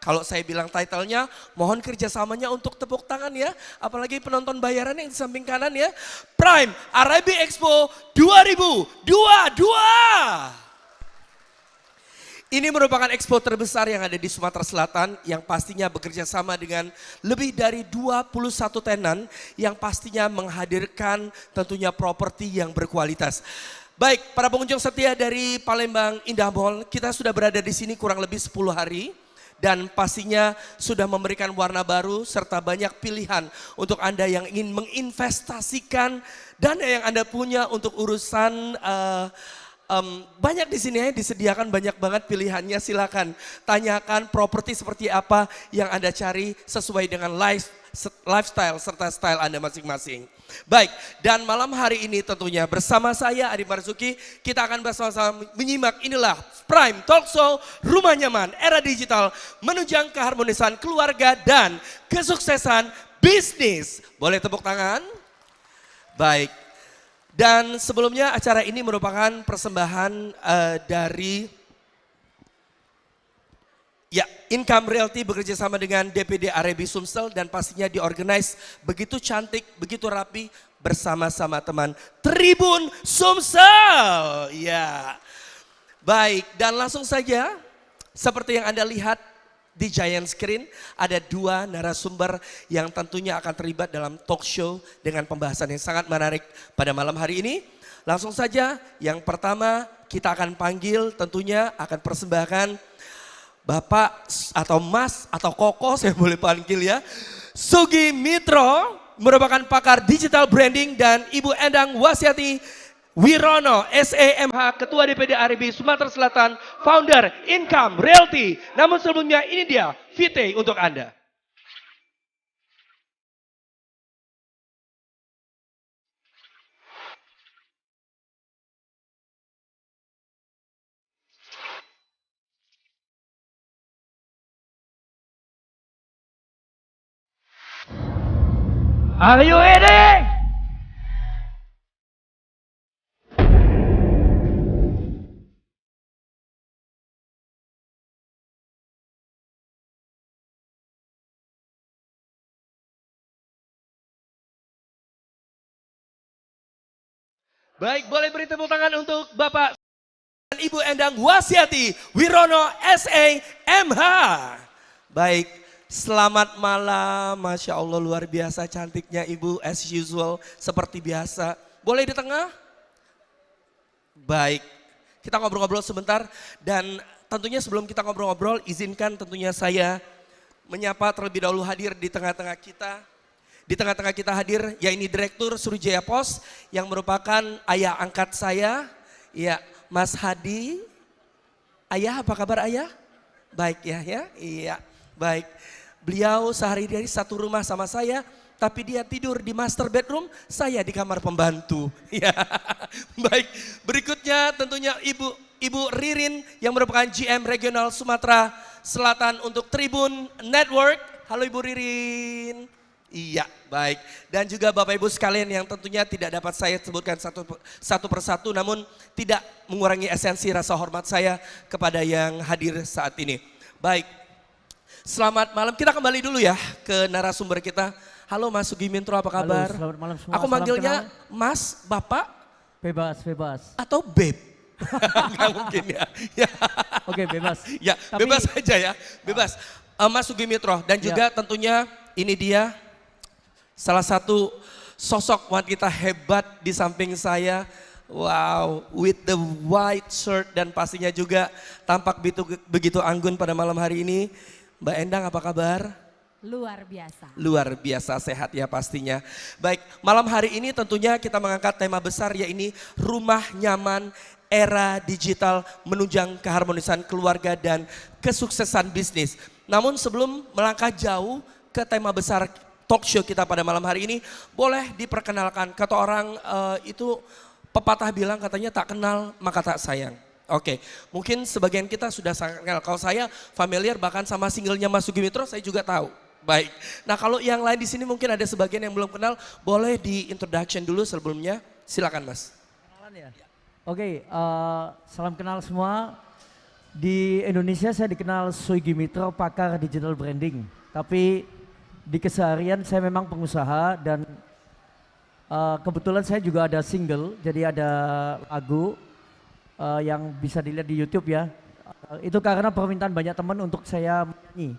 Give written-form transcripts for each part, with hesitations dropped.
Kalau saya bilang title-nya, mohon kerjasamanya untuk tepuk tangan ya. Apalagi penonton bayaran yang di samping kanan ya. Prime Arabi Expo 2022. Ini merupakan expo terbesar yang ada di Sumatera Selatan yang pastinya bekerja sama dengan lebih dari 21 tenan yang pastinya menghadirkan tentunya properti yang berkualitas. Baik, para pengunjung setia dari Palembang Indah Mall, kita sudah berada di sini kurang lebih 10 hari. Dan pastinya sudah memberikan warna baru serta banyak pilihan untuk Anda yang ingin menginvestasikan dana yang Anda punya untuk urusan banyak di sini ya, disediakan banyak banget pilihannya. Silakan tanyakan properti seperti apa yang Anda cari sesuai dengan lifestyle serta style Anda masing-masing. Baik, dan malam hari ini tentunya bersama saya Adi Marzuki, kita akan bersama-sama menyimak inilah Prime Talk Show Rumah Nyaman Era Digital menunjang keharmonisan keluarga dan kesuksesan bisnis. Boleh tepuk tangan? Baik. Dan sebelumnya acara ini merupakan persembahan dari Income Realty bekerja sama dengan DPD Arabi Sumsel dan pastinya diorganize begitu cantik, begitu rapi bersama-sama teman Tribun Sumsel. Ya. Baik, dan langsung saja seperti yang Anda lihat di giant screen ada dua narasumber yang tentunya akan terlibat dalam talk show dengan pembahasan yang sangat menarik pada malam hari ini. Langsung saja yang pertama kita akan panggil tentunya akan persembahkan Bapak atau Mas atau Koko saya boleh panggil ya. Sugi Mitro merupakan pakar digital branding dan Ibu Endang Wasyati Wirono, SEMH, Ketua DPD Arabi Sumatera Selatan, Founder Income Realty. Namun sebelumnya ini dia VT untuk Anda. Are you ready? Baik, boleh beri tepuk tangan untuk Bapak dan Ibu Endang Wasyati Wirono SEMH. Baik, selamat malam. Masya Allah luar biasa cantiknya Ibu as usual seperti biasa. Boleh di tengah? Baik, kita ngobrol-ngobrol sebentar dan tentunya sebelum kita ngobrol-ngobrol izinkan tentunya saya menyapa terlebih dahulu hadir di tengah-tengah kita. Di tengah-tengah kita hadir, yaitu Direktur Sriwijaya Pos yang merupakan ayah angkat saya, ya Mas Hadi. Ayah, apa kabar ayah? Baik ya, iya, baik. Beliau sehari-hari satu rumah sama saya, tapi dia tidur di master bedroom, saya di kamar pembantu. Ya, baik. Berikutnya tentunya Ibu Ririn yang merupakan GM Regional Sumatera Selatan untuk Tribun Network. Halo Ibu Ririn. Iya, baik. Dan juga Bapak Ibu sekalian yang tentunya tidak dapat saya sebutkan satu persatu namun tidak mengurangi esensi rasa hormat saya kepada yang hadir saat ini. Baik, selamat malam. Kita kembali dulu ya ke narasumber kita. Halo Mas Sugi Mitro, apa kabar? Halo, selamat malam semua. Aku manggilnya Mas, Bapak, Bebas. atau Beb? Enggak mungkin ya. Ya. Oke, bebas. Ya, Tapi, bebas saja ya, bebas. Mas Sugi Mitro dan juga tentunya ini dia salah satu sosok wanita hebat di samping saya. Wow, with the white shirt dan pastinya juga tampak begitu anggun pada malam hari ini. Mbak Endang apa kabar? Luar biasa. Luar biasa sehat ya pastinya. Baik, malam hari ini tentunya kita mengangkat tema besar yaitu Rumah Nyaman Era Digital menunjang keharmonisan keluarga dan kesuksesan bisnis. Namun sebelum melangkah jauh ke tema besar talk show kita pada malam hari ini, boleh diperkenalkan. Kata orang itu pepatah bilang katanya tak kenal maka tak sayang. Oke, mungkin sebagian kita sudah sangat kenal. Kalau saya familiar bahkan sama singlenya Mas Sugi Mitro saya juga tahu. Baik, nah kalau yang lain di sini mungkin ada sebagian yang belum kenal, boleh di introduction dulu sebelumnya. Silakan Mas. Kenalan ya? Oke, salam kenal semua. Di Indonesia saya dikenal Soegi Mitro, pakar digital branding. Tapi di keseharian saya memang pengusaha dan kebetulan saya juga ada single, jadi ada lagu yang bisa dilihat di YouTube ya. Itu karena permintaan banyak teman untuk saya menyanyi.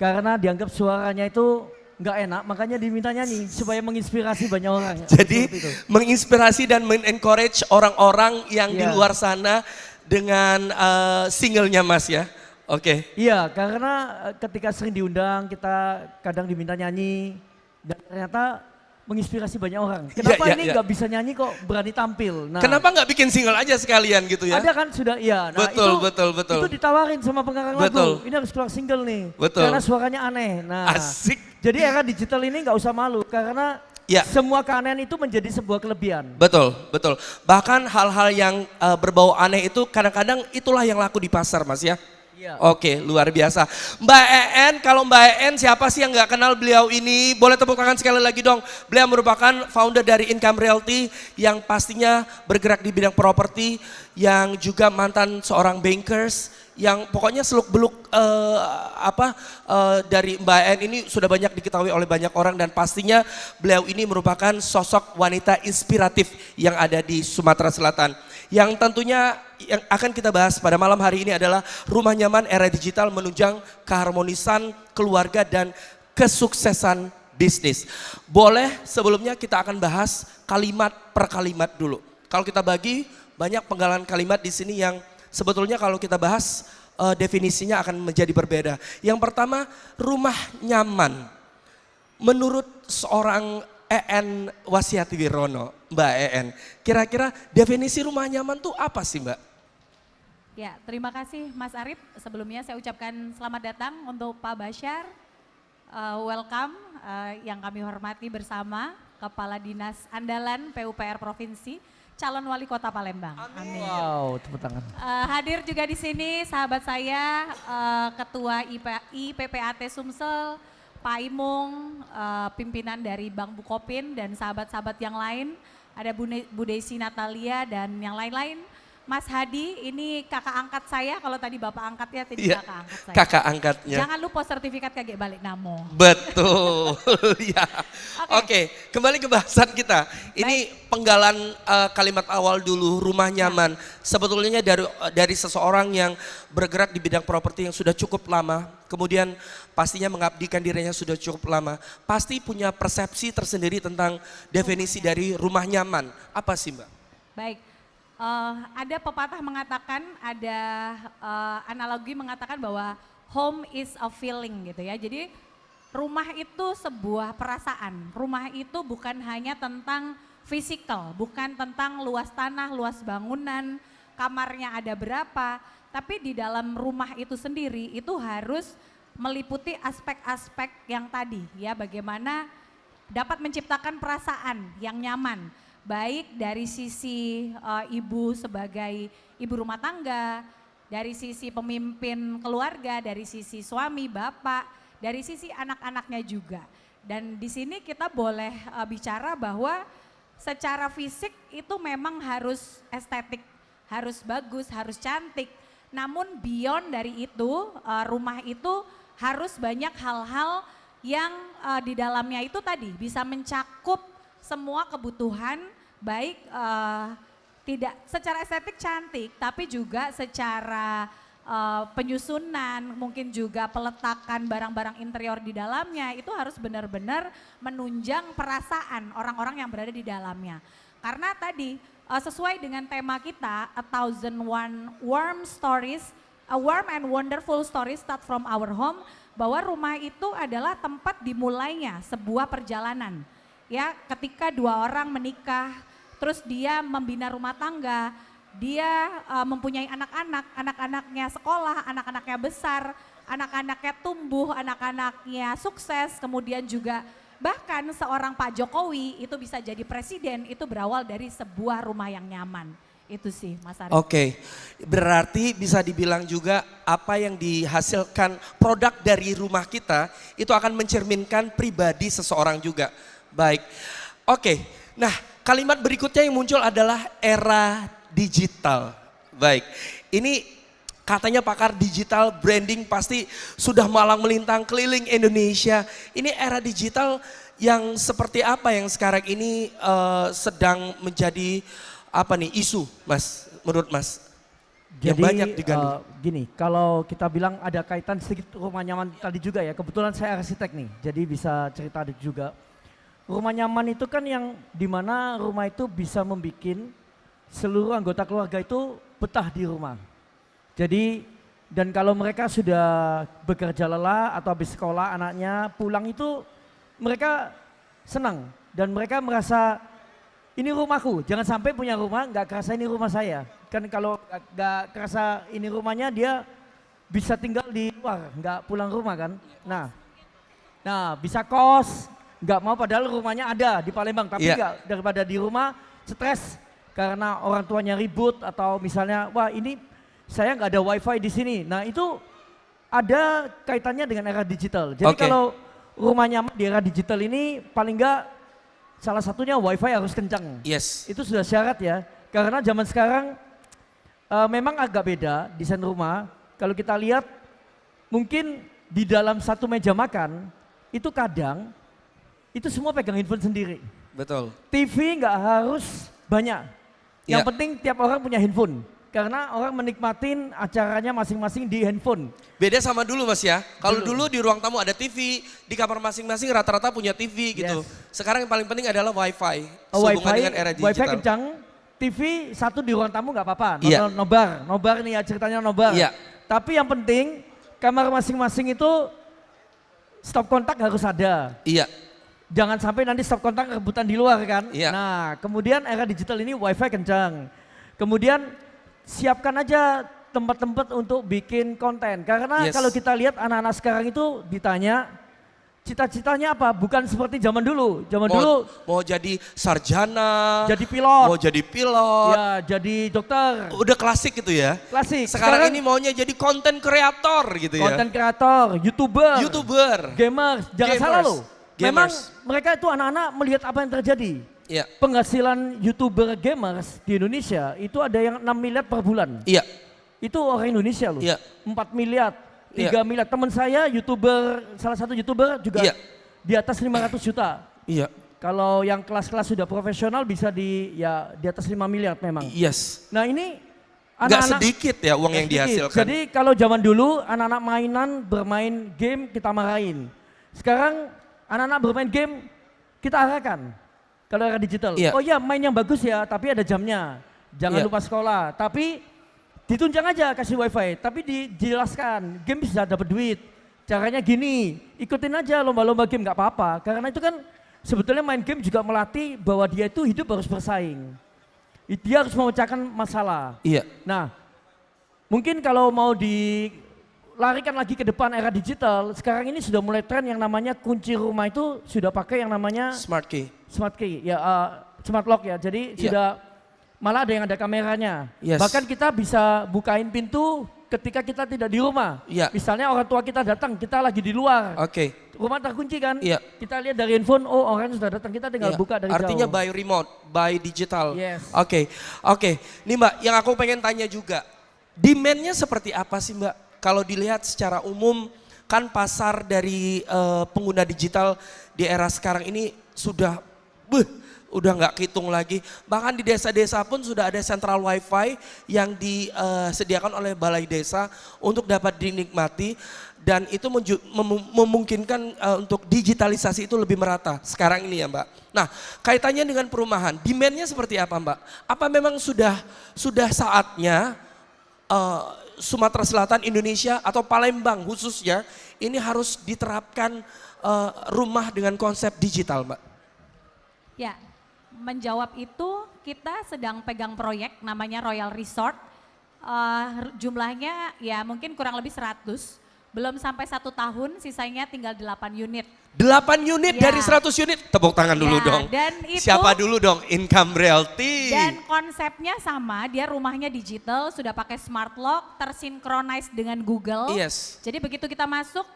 Karena dianggap suaranya itu nggak enak, makanya diminta nyanyi supaya menginspirasi banyak orang. Jadi menginspirasi dan men-encourage orang-orang yang di luar sana dengan singlenya Mas ya. Oke. Iya, karena ketika sering diundang kita kadang diminta nyanyi dan ternyata menginspirasi banyak orang. Kenapa ini nggak bisa nyanyi kok berani tampil? Nah, kenapa nggak bikin single aja sekalian gitu ya? ada kan sudah, iya. Nah, betul. Itu ditawarin sama pengarang lagu. Ini harus keluar single nih. Betul. Karena suaranya aneh. Nah, asik. Jadi era digital ini nggak usah malu karena semua keanehan itu menjadi sebuah kelebihan. Betul. Bahkan hal-hal yang berbau aneh itu kadang-kadang itulah yang laku di pasar Mas ya. Oke, luar biasa. Mbak EN, kalau Mbak EN siapa sih yang nggak kenal beliau ini? Boleh tepuk tangan sekali lagi dong. Beliau merupakan founder dari Income Realty yang pastinya bergerak di bidang properti, yang juga mantan seorang bankers, yang pokoknya seluk-beluk dari Mbak EN ini sudah banyak diketahui oleh banyak orang dan pastinya beliau ini merupakan sosok wanita inspiratif yang ada di Sumatera Selatan. Yang tentunya yang akan kita bahas pada malam hari ini adalah rumah nyaman era digital menunjang keharmonisan keluarga dan kesuksesan bisnis. Boleh sebelumnya kita akan bahas kalimat per kalimat dulu. Kalau kita bagi banyak penggalan kalimat di sini yang sebetulnya kalau kita bahas definisinya akan menjadi berbeda. Yang pertama, rumah nyaman. Menurut seorang EN Wasiati Wirono, Mbak EN, kira-kira definisi rumah nyaman tuh apa sih Mbak? Ya, terima kasih Mas Arif. Sebelumnya saya ucapkan selamat datang untuk Pak Bashar. Welcome yang kami hormati bersama Kepala Dinas Andalan PUPR Provinsi, calon wali kota Palembang. Amin. Wow, tepuk tangan. Hadir juga di sini sahabat saya, Ketua IPPAT Sumsel, Pak Imung, pimpinan dari Bank Bukopin dan sahabat-sahabat yang lain, ada Bu Desi Natalia dan yang lain-lain. Mas Hadi, ini kakak angkat saya, kalau tadi bapak angkat ya, tadi kakak angkat saya. Kakak angkatnya. Jangan lupa sertifikat KG balik namo. Betul, ya. Oke, kembali ke bahasan kita. Ini penggalan kalimat awal dulu, rumah nyaman. Sebetulnya dari seseorang yang bergerak di bidang properti yang sudah cukup lama, kemudian pastinya mengabdikan dirinya sudah cukup lama, pasti punya persepsi tersendiri tentang definisi dari rumah nyaman. Apa sih Mbak? Baik. Ada pepatah mengatakan, ada analogi mengatakan bahwa home is a feeling gitu ya. Jadi rumah itu sebuah perasaan. Rumah itu bukan hanya tentang fisikal, bukan tentang luas tanah, luas bangunan, kamarnya ada berapa. Tapi di dalam rumah itu sendiri itu harus meliputi aspek-aspek yang tadi ya. Bagaimana dapat menciptakan perasaan yang nyaman. Baik dari sisi ibu sebagai ibu rumah tangga, dari sisi pemimpin keluarga, dari sisi suami, bapak, dari sisi anak-anaknya juga. Dan di sini kita boleh bicara bahwa secara fisik itu memang harus estetik, harus bagus, harus cantik. Namun beyond dari itu, rumah itu harus banyak hal-hal yang di dalamnya itu tadi bisa mencakup semua kebutuhan, baik tidak secara estetik cantik, tapi juga secara penyusunan, mungkin juga peletakan barang-barang interior di dalamnya itu harus benar-benar menunjang perasaan orang-orang yang berada di dalamnya. Karena tadi sesuai dengan tema kita, 1001 warm stories, a warm and wonderful stories start from our home, bahwa rumah itu adalah tempat dimulainya sebuah perjalanan. Ya, ketika dua orang menikah, terus dia membina rumah tangga, dia mempunyai anak-anak, anak-anaknya sekolah, anak-anaknya besar, anak-anaknya tumbuh, anak-anaknya sukses, kemudian juga bahkan seorang Pak Jokowi itu bisa jadi presiden, itu berawal dari sebuah rumah yang nyaman. Itu sih Mas Arif. Oke, berarti bisa dibilang juga apa yang dihasilkan produk dari rumah kita itu akan mencerminkan pribadi seseorang juga. Baik, oke. Nah, kalimat berikutnya yang muncul adalah era digital. Baik, ini Katanya pakar digital branding pasti sudah malang melintang keliling Indonesia. Ini era digital yang seperti apa yang sekarang ini sedang menjadi apa nih isu, Mas? Menurut Mas? Yang banyak digandung. Gini, kalau kita bilang ada kaitan sedikit rumah nyaman tadi juga ya. Kebetulan saya arsitek nih, jadi bisa cerita juga. Rumah nyaman itu kan yang dimana rumah itu bisa membuat seluruh anggota keluarga itu betah di rumah. Jadi dan kalau mereka sudah bekerja lelah atau habis sekolah anaknya pulang itu mereka senang dan mereka merasa ini rumahku. Jangan sampai punya rumah nggak kerasa ini rumah saya. Kan kalau nggak kerasa ini rumahnya dia bisa tinggal di luar, nggak pulang rumah kan. Nah bisa kos, nggak mau padahal rumahnya ada di Palembang tapi nggak daripada di rumah stres karena orang tuanya ribut atau misalnya wah ini saya nggak ada wifi di sini. Nah itu ada kaitannya dengan era digital. Jadi kalau rumah nyaman di era digital ini paling nggak salah satunya wifi harus kencang. Yes. Itu sudah syarat ya. Karena zaman sekarang memang agak beda desain rumah. Kalau kita lihat mungkin di dalam satu meja makan itu kadang itu semua pegang handphone sendiri. Betul. TV nggak harus banyak. Yang penting tiap orang punya handphone. Karena orang menikmatin acaranya masing-masing di handphone. Beda sama dulu Mas ya. Kalau dulu di ruang tamu ada TV, di kamar masing-masing rata-rata punya TV gitu. Sekarang yang paling penting adalah wifi. Sehubungan dengan era digital. Wifi kencang, TV satu di ruang tamu nggak apa-apa. Nobar nih ya ceritanya nobar. Tapi yang penting kamar masing-masing itu stop kontak harus ada. Iya. Jangan sampai nanti stop kontak rebutan di luar kan. Iya. Nah kemudian era digital ini wifi kencang. Kemudian siapkan aja tempat-tempat untuk bikin konten. Karena kalau kita lihat anak-anak sekarang itu ditanya cita-citanya apa? Bukan seperti zaman dulu. Zaman dulu mau jadi sarjana, jadi pilot. mau jadi pilot, ya jadi dokter. Udah klasik gitu ya. Klasik. Sekarang ini maunya jadi konten kreator gitu ya. Konten kreator, YouTuber, gamers. Jangan salah loh. Memang mereka itu anak-anak melihat apa yang terjadi. Iya. Penghasilan YouTuber gamers di Indonesia itu ada yang 6 miliar per bulan. Iya. Itu orang Indonesia loh. Iya. 4 miliar, 3 miliar. Teman saya YouTuber, salah satu YouTuber juga di atas 500 juta. Iya. Kalau yang kelas-kelas sudah profesional bisa di atas 5 miliar memang. Yes. Nah ini nggak sedikit ya uang yang dihasilkan. Jadi kalau zaman dulu anak-anak mainan bermain game kita marahin. Sekarang anak-anak bermain game kita arahkan. Kalau era digital, oh iya main yang bagus ya, tapi ada jamnya. Jangan lupa sekolah. Tapi ditunjang aja kasih wifi, tapi dijelaskan game bisa dapat duit. Caranya gini, ikutin aja lomba-lomba game nggak apa-apa. Karena itu kan sebetulnya main game juga melatih bahwa dia itu hidup harus bersaing. Dia harus memecahkan masalah. Iya. Nah, mungkin kalau mau dilarikan lagi ke depan era digital, sekarang ini sudah mulai tren yang namanya kunci rumah itu sudah pakai yang namanya smart key. Smart key, ya smart lock ya. Jadi sudah malah ada yang ada kameranya. Yes. Bahkan kita bisa bukain pintu ketika kita tidak di rumah. Misalnya orang tua kita datang, kita lagi di luar. Rumah terkunci kan? Kita lihat dari handphone, oh orang sudah datang, kita tinggal buka dari jauh. Artinya by remote, by digital. Yes. Oke. Nih Mbak, yang aku pengen tanya juga, demand-nya seperti apa sih Mbak? Kalau dilihat secara umum, kan pasar dari pengguna digital di era sekarang ini sudah udah nggak kehitung lagi. Bahkan di desa-desa pun sudah ada sentral wifi yang disediakan oleh balai desa untuk dapat dinikmati dan itu memungkinkan untuk digitalisasi itu lebih merata sekarang ini ya Mbak. Nah kaitannya dengan perumahan, demand-nya seperti apa Mbak? Apa memang sudah saatnya Sumatera Selatan Indonesia atau Palembang khususnya ini harus diterapkan rumah dengan konsep digital Mbak? Ya, menjawab itu kita sedang pegang proyek namanya Royal Resort. Jumlahnya ya mungkin kurang lebih 100. Belum sampai 1 tahun, sisanya tinggal 8 unit. 8 unit dari 100 unit? Tepuk tangan dulu dong. Dan itu, siapa dulu dong? Income Realty. Dan konsepnya sama, dia rumahnya digital, sudah pakai smart lock, tersinkronis dengan Google. Yes. Jadi begitu kita masuk,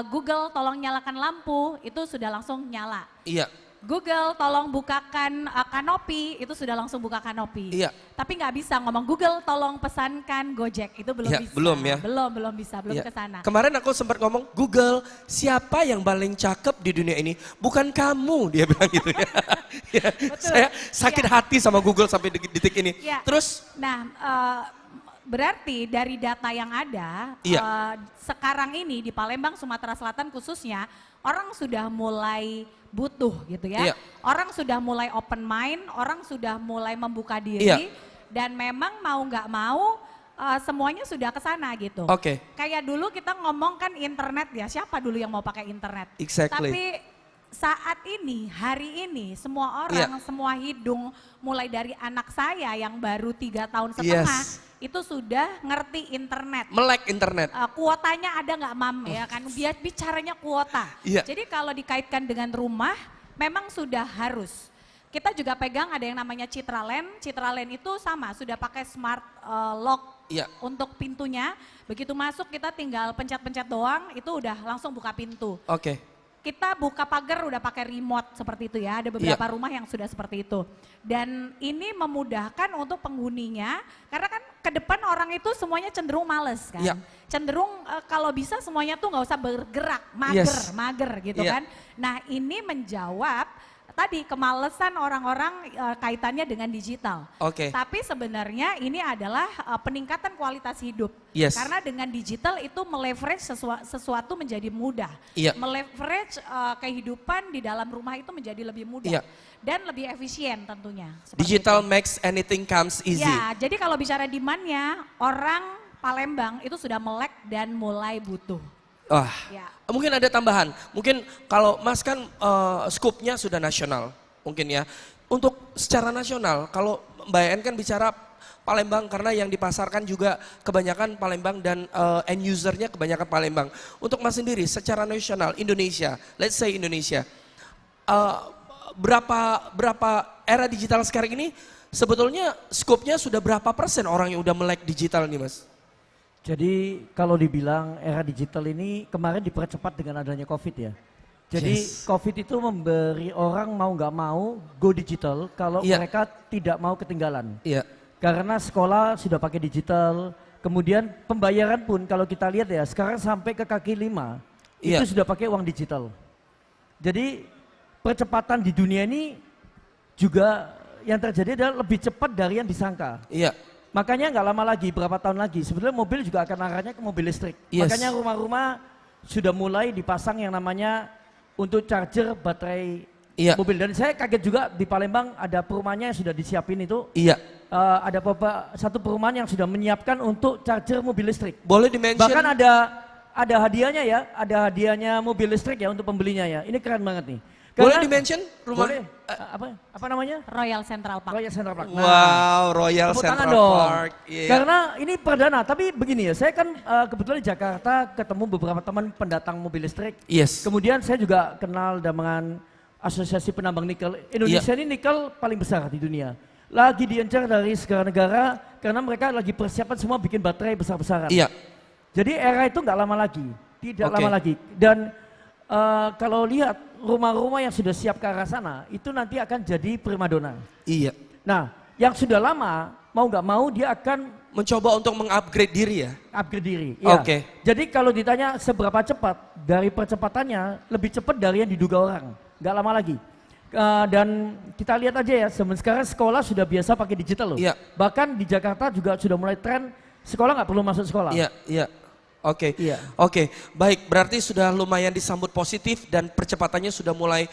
Google tolong nyalakan lampu, itu sudah langsung nyala. Iya. Google tolong bukakan Kanopi, itu sudah langsung buka Kanopi. Iya. Tapi nggak bisa ngomong Google tolong pesankan Gojek, itu belum Iya, bisa. belum ya. Belum bisa, belum Iya. ke sana. Kemarin aku sempat ngomong, Google siapa yang paling cakep di dunia ini? Bukan kamu, dia bilang gitu ya. Ya, saya sakit hati sama Google sampai detik ini. Iya. Terus, Nah, berarti dari data yang ada, Iya. sekarang ini di Palembang, Sumatera Selatan khususnya, orang sudah mulai butuh gitu ya. Iya. Orang sudah mulai open mind, orang sudah mulai membuka diri. Iya. Dan memang mau nggak mau, semuanya sudah ke sana gitu. Oke. Kayak dulu kita ngomong kan internet ya, siapa dulu yang mau pakai internet? Exactly. Tapi saat ini, hari ini, semua orang, semua hidung, mulai dari anak saya yang baru 3 tahun setengah, Yes. itu sudah ngerti internet. melek internet. Kuotanya ada nggak mam ya kan, dia bicaranya kuota. Iya. Jadi kalau dikaitkan dengan rumah, memang sudah harus. Kita juga pegang ada yang namanya Citraland itu sama, sudah pakai smart lock Iya. untuk pintunya. Begitu masuk kita tinggal pencet-pencet doang, itu udah langsung buka pintu. Oke. Kita buka pagar udah pakai remote seperti itu ya, ada beberapa rumah yang sudah seperti itu. Dan ini memudahkan untuk penghuninya, karena kan ke depan orang itu semuanya cenderung males kan. Iya. Cenderung kalau bisa semuanya tuh nggak usah bergerak, Yes. mager gitu Iya. kan. Nah ini menjawab tadi kemalesan orang-orang kaitannya dengan digital. Oke. Tapi sebenarnya ini adalah peningkatan kualitas hidup. Yes. Karena dengan digital itu meleverage sesuatu menjadi mudah. Iya. Meleverage kehidupan di dalam rumah itu menjadi lebih mudah. Iya. Dan lebih efisien tentunya. Seperti Digital itu. makes anything comes easy. Ya, jadi kalau bicara demand-nya, orang Palembang itu sudah melek dan mulai butuh. Wah. Ya. Mungkin ada tambahan, mungkin kalau Mas kan skupnya sudah nasional mungkin ya. Untuk secara nasional, kalau Mbak En kan bicara Palembang karena yang dipasarkan juga kebanyakan Palembang dan end usernya kebanyakan Palembang. Untuk Mas sendiri secara nasional Indonesia, let's say Indonesia, berapa era digital sekarang ini sebetulnya skupnya sudah berapa persen orang yang udah melek digital nih Mas? Jadi kalau dibilang era digital ini kemarin dipercepat dengan adanya COVID ya. Jadi Yes. COVID itu memberi orang mau nggak mau go digital kalau Iya. mereka tidak mau ketinggalan. Iya. Karena sekolah sudah pakai digital, kemudian pembayaran pun kalau kita lihat ya sekarang sampai ke kaki 5 Iya. itu sudah pakai uang digital. Jadi percepatan di dunia ini juga yang terjadi adalah lebih cepat dari yang disangka. Iya. Makanya nggak lama lagi, berapa tahun lagi, sebetulnya mobil juga akan arahnya ke mobil listrik. Yes. Makanya rumah-rumah sudah mulai dipasang yang namanya untuk charger baterai Iya. mobil. Dan saya kaget juga di Palembang ada perumahannya yang sudah disiapin itu. Iya. Ada satu perumahan yang sudah menyiapkan untuk charger mobil listrik. Boleh dimention? Bahkan ada hadiahnya ya, ada hadiahnya mobil listrik ya untuk pembelinya ya. Ini keren banget nih. Boleh dimention rumah? Boleh. Apa namanya? Royal Central Park. Royal Central Park. Wow, Royal Tepuk Central tangan dong. Park. Iya. Karena ini perdana, tapi begini ya, saya kan kebetulan di Jakarta ketemu beberapa teman pendatang mobil listrik. Yes. Kemudian saya juga kenal dengan Asosiasi Penambang Nikel. Indonesia Iya. ini nikel paling besar di dunia. Lagi diincar dari segala negara karena mereka lagi persiapan semua bikin baterai besar-besaran. Iya. Jadi era itu nggak lama lagi, tidak Oke. lama lagi. Dan kalau lihat rumah-rumah yang sudah siap ke arah sana, itu nanti akan jadi primadona. Iya. Nah, yang sudah lama, mau nggak mau dia akan Mencoba untuk mengupgrade diri ya? upgrade diri. Iya. Oke. Jadi kalau ditanya seberapa cepat, dari percepatannya lebih cepat dari yang diduga orang. Nggak lama lagi. Dan kita lihat aja ya, sekarang sekolah sudah biasa pakai digital loh. Iya. Bahkan di Jakarta juga sudah mulai tren, sekolah nggak perlu masuk sekolah. Iya, iya. Oke, Iya. oke, baik. Berarti sudah lumayan disambut positif dan percepatannya sudah mulai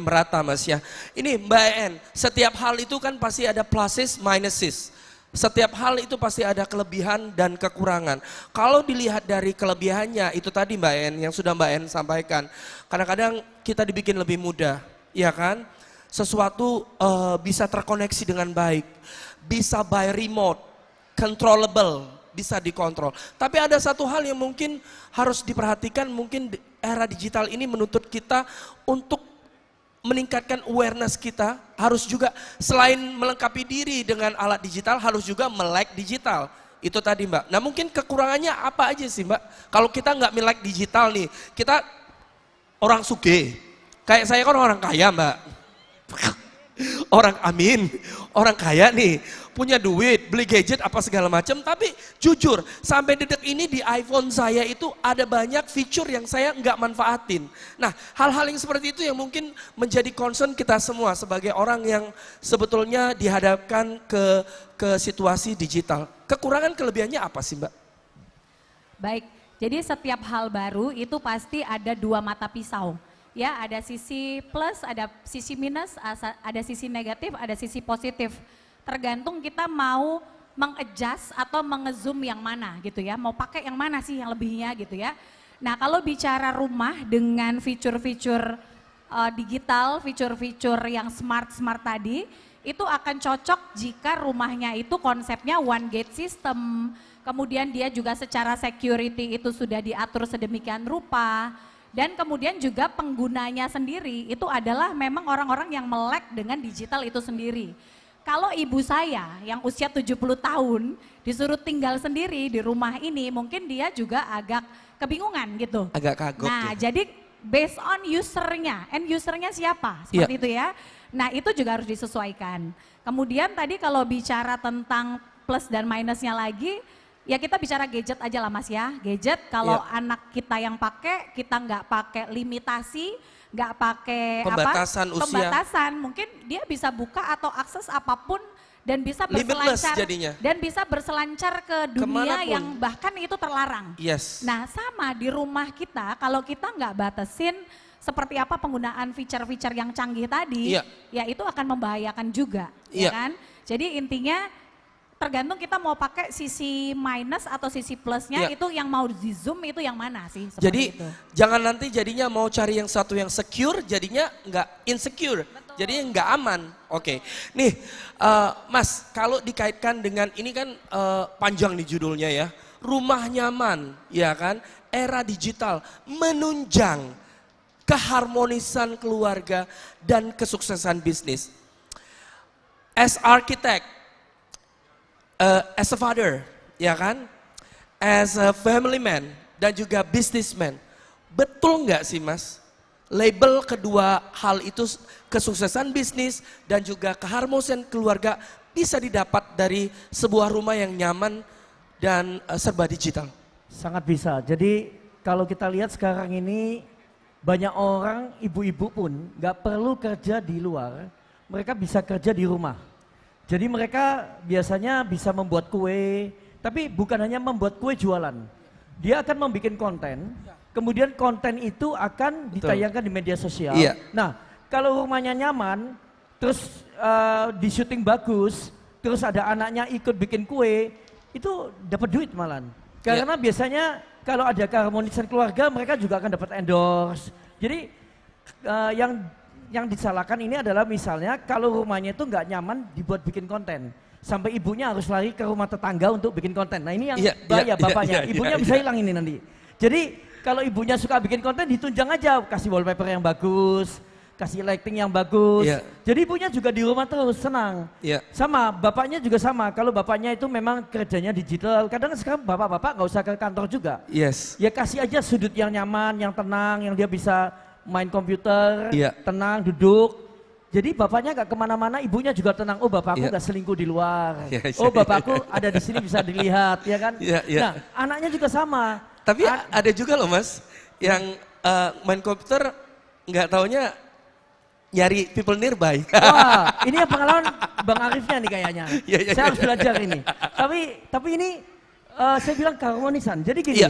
merata, Mas ya. Ini Mbak En, setiap hal itu kan pasti ada pluses, minuses. Setiap hal itu pasti ada kelebihan dan kekurangan. Kalau dilihat dari kelebihannya, itu tadi Mbak En yang sudah Mbak En sampaikan. Kadang-kadang kita dibikin lebih mudah, ya kan? Sesuatu bisa terkoneksi dengan baik, bisa by remote, controllable, bisa dikontrol. Tapi ada satu hal yang mungkin harus diperhatikan, mungkin era digital ini menuntut kita untuk meningkatkan awareness kita, harus juga selain melengkapi diri dengan alat digital, harus juga melek digital. Itu tadi Mbak. Nah mungkin kekurangannya apa aja sih Mbak? Kalau kita nggak melek digital nih, kita orang sugih. Kayak saya kan orang kaya Mbak. orang amin, orang kaya nih, punya duit, beli gadget apa segala macam, tapi jujur sampai detik ini di iPhone saya itu ada banyak fitur yang saya nggak manfaatin. Nah, hal-hal yang seperti itu yang mungkin menjadi concern kita semua sebagai orang yang sebetulnya dihadapkan ke situasi digital. Kekurangan kelebihannya apa sih, Mbak? Baik, jadi setiap hal baru itu pasti ada dua mata pisau. Ya, ada sisi plus, ada sisi minus, ada sisi negatif, ada sisi positif. Tergantung kita mau mengadjust atau mengezoom yang mana gitu ya. Mau pakai yang mana sih yang lebihnya gitu ya. Nah, kalau bicara rumah dengan fitur-fitur digital, fitur-fitur yang smart tadi, itu akan cocok jika rumahnya itu konsepnya one gate system. Kemudian dia juga secara security itu sudah diatur sedemikian rupa. Dan kemudian juga penggunanya sendiri itu adalah memang orang-orang yang melek dengan digital itu sendiri. Kalau ibu saya yang usia 70 tahun disuruh tinggal sendiri di rumah ini, mungkin dia juga agak kebingungan gitu. Agak kagok Nah, ya. jadi based on usernya, end usernya siapa, seperti itu ya. Nah, itu juga harus disesuaikan. Kemudian tadi kalau bicara tentang plus dan minusnya lagi, ya kita bicara gadget aja lah Mas ya. Gadget kalau anak kita yang pakai, kita nggak pakai limitasi, nggak pakai Pembatasan usia. pembatasan, mungkin dia bisa buka atau akses apapun dan bisa Limitless berselancar jadinya. dan bisa berselancar ke dunia Kemanapun. yang bahkan itu terlarang. Yes. Nah, sama di rumah kita kalau kita nggak batasin seperti apa penggunaan feature-feature yang canggih tadi, Iya. ya itu akan membahayakan juga, Iya. ya kan? Jadi intinya tergantung kita mau pakai sisi minus atau sisi plusnya, Iya. itu yang mau di zoom itu yang mana sih? Seperti Jadi itu. jangan nanti jadinya mau cari yang satu yang secure, jadinya nggak insecure, jadinya nggak aman. Oke, nih Mas, kalau dikaitkan dengan ini kan panjang nih judulnya ya, rumah nyaman, ya kan? Era digital menunjang keharmonisan keluarga dan kesuksesan bisnis. As architect, as a father, ya kan? As a family man dan juga businessman. Betul nggak sih Mas? Label kedua hal itu kesuksesan bisnis dan juga keharmonisan keluarga bisa didapat dari sebuah rumah yang nyaman dan serba digital. Sangat bisa. Jadi kalau kita lihat sekarang ini banyak orang, ibu-ibu pun nggak perlu kerja di luar, mereka bisa kerja di rumah. Jadi mereka biasanya bisa membuat kue, tapi bukan hanya membuat kue jualan. Dia akan membuat konten, kemudian konten itu akan ditayangkan di media sosial. Iya. Nah, kalau rumahnya nyaman, terus di syuting bagus, terus ada anaknya ikut bikin kue, itu dapat duit malan. Karena biasanya kalau ada keharmonisan keluarga, mereka juga akan dapat endorse. Jadi yang disalahkan ini adalah misalnya kalau rumahnya itu nggak nyaman dibuat bikin konten. Sampai ibunya harus lari ke rumah tetangga untuk bikin konten. Nah ini yang bahaya bapaknya, ibunya bisa hilang ini nanti. Jadi kalau ibunya suka bikin konten ditunjang aja, kasih wallpaper yang bagus, kasih lighting yang bagus. Jadi ibunya juga di rumah terus senang. Sama bapaknya juga sama, kalau bapaknya itu memang kerjanya digital, kadang sekarang bapak-bapak nggak usah ke kantor juga. Ya kasih aja sudut yang nyaman, yang tenang, yang dia bisa main komputer, tenang, duduk. Jadi bapaknya nggak kemana-mana, ibunya juga tenang. Oh bapakku nggak selingkuh di luar. Oh bapakku ada di sini bisa dilihat, ya kan? Nah anaknya juga sama. Tapi ada juga loh Mas, yang main komputer nggak taunya nyari people nearby. Wah ini yang pengalaman Bang Arifnya nih kayaknya. Saya harus belajar ini. Tapi ini saya bilang keharmonisan. Jadi gini,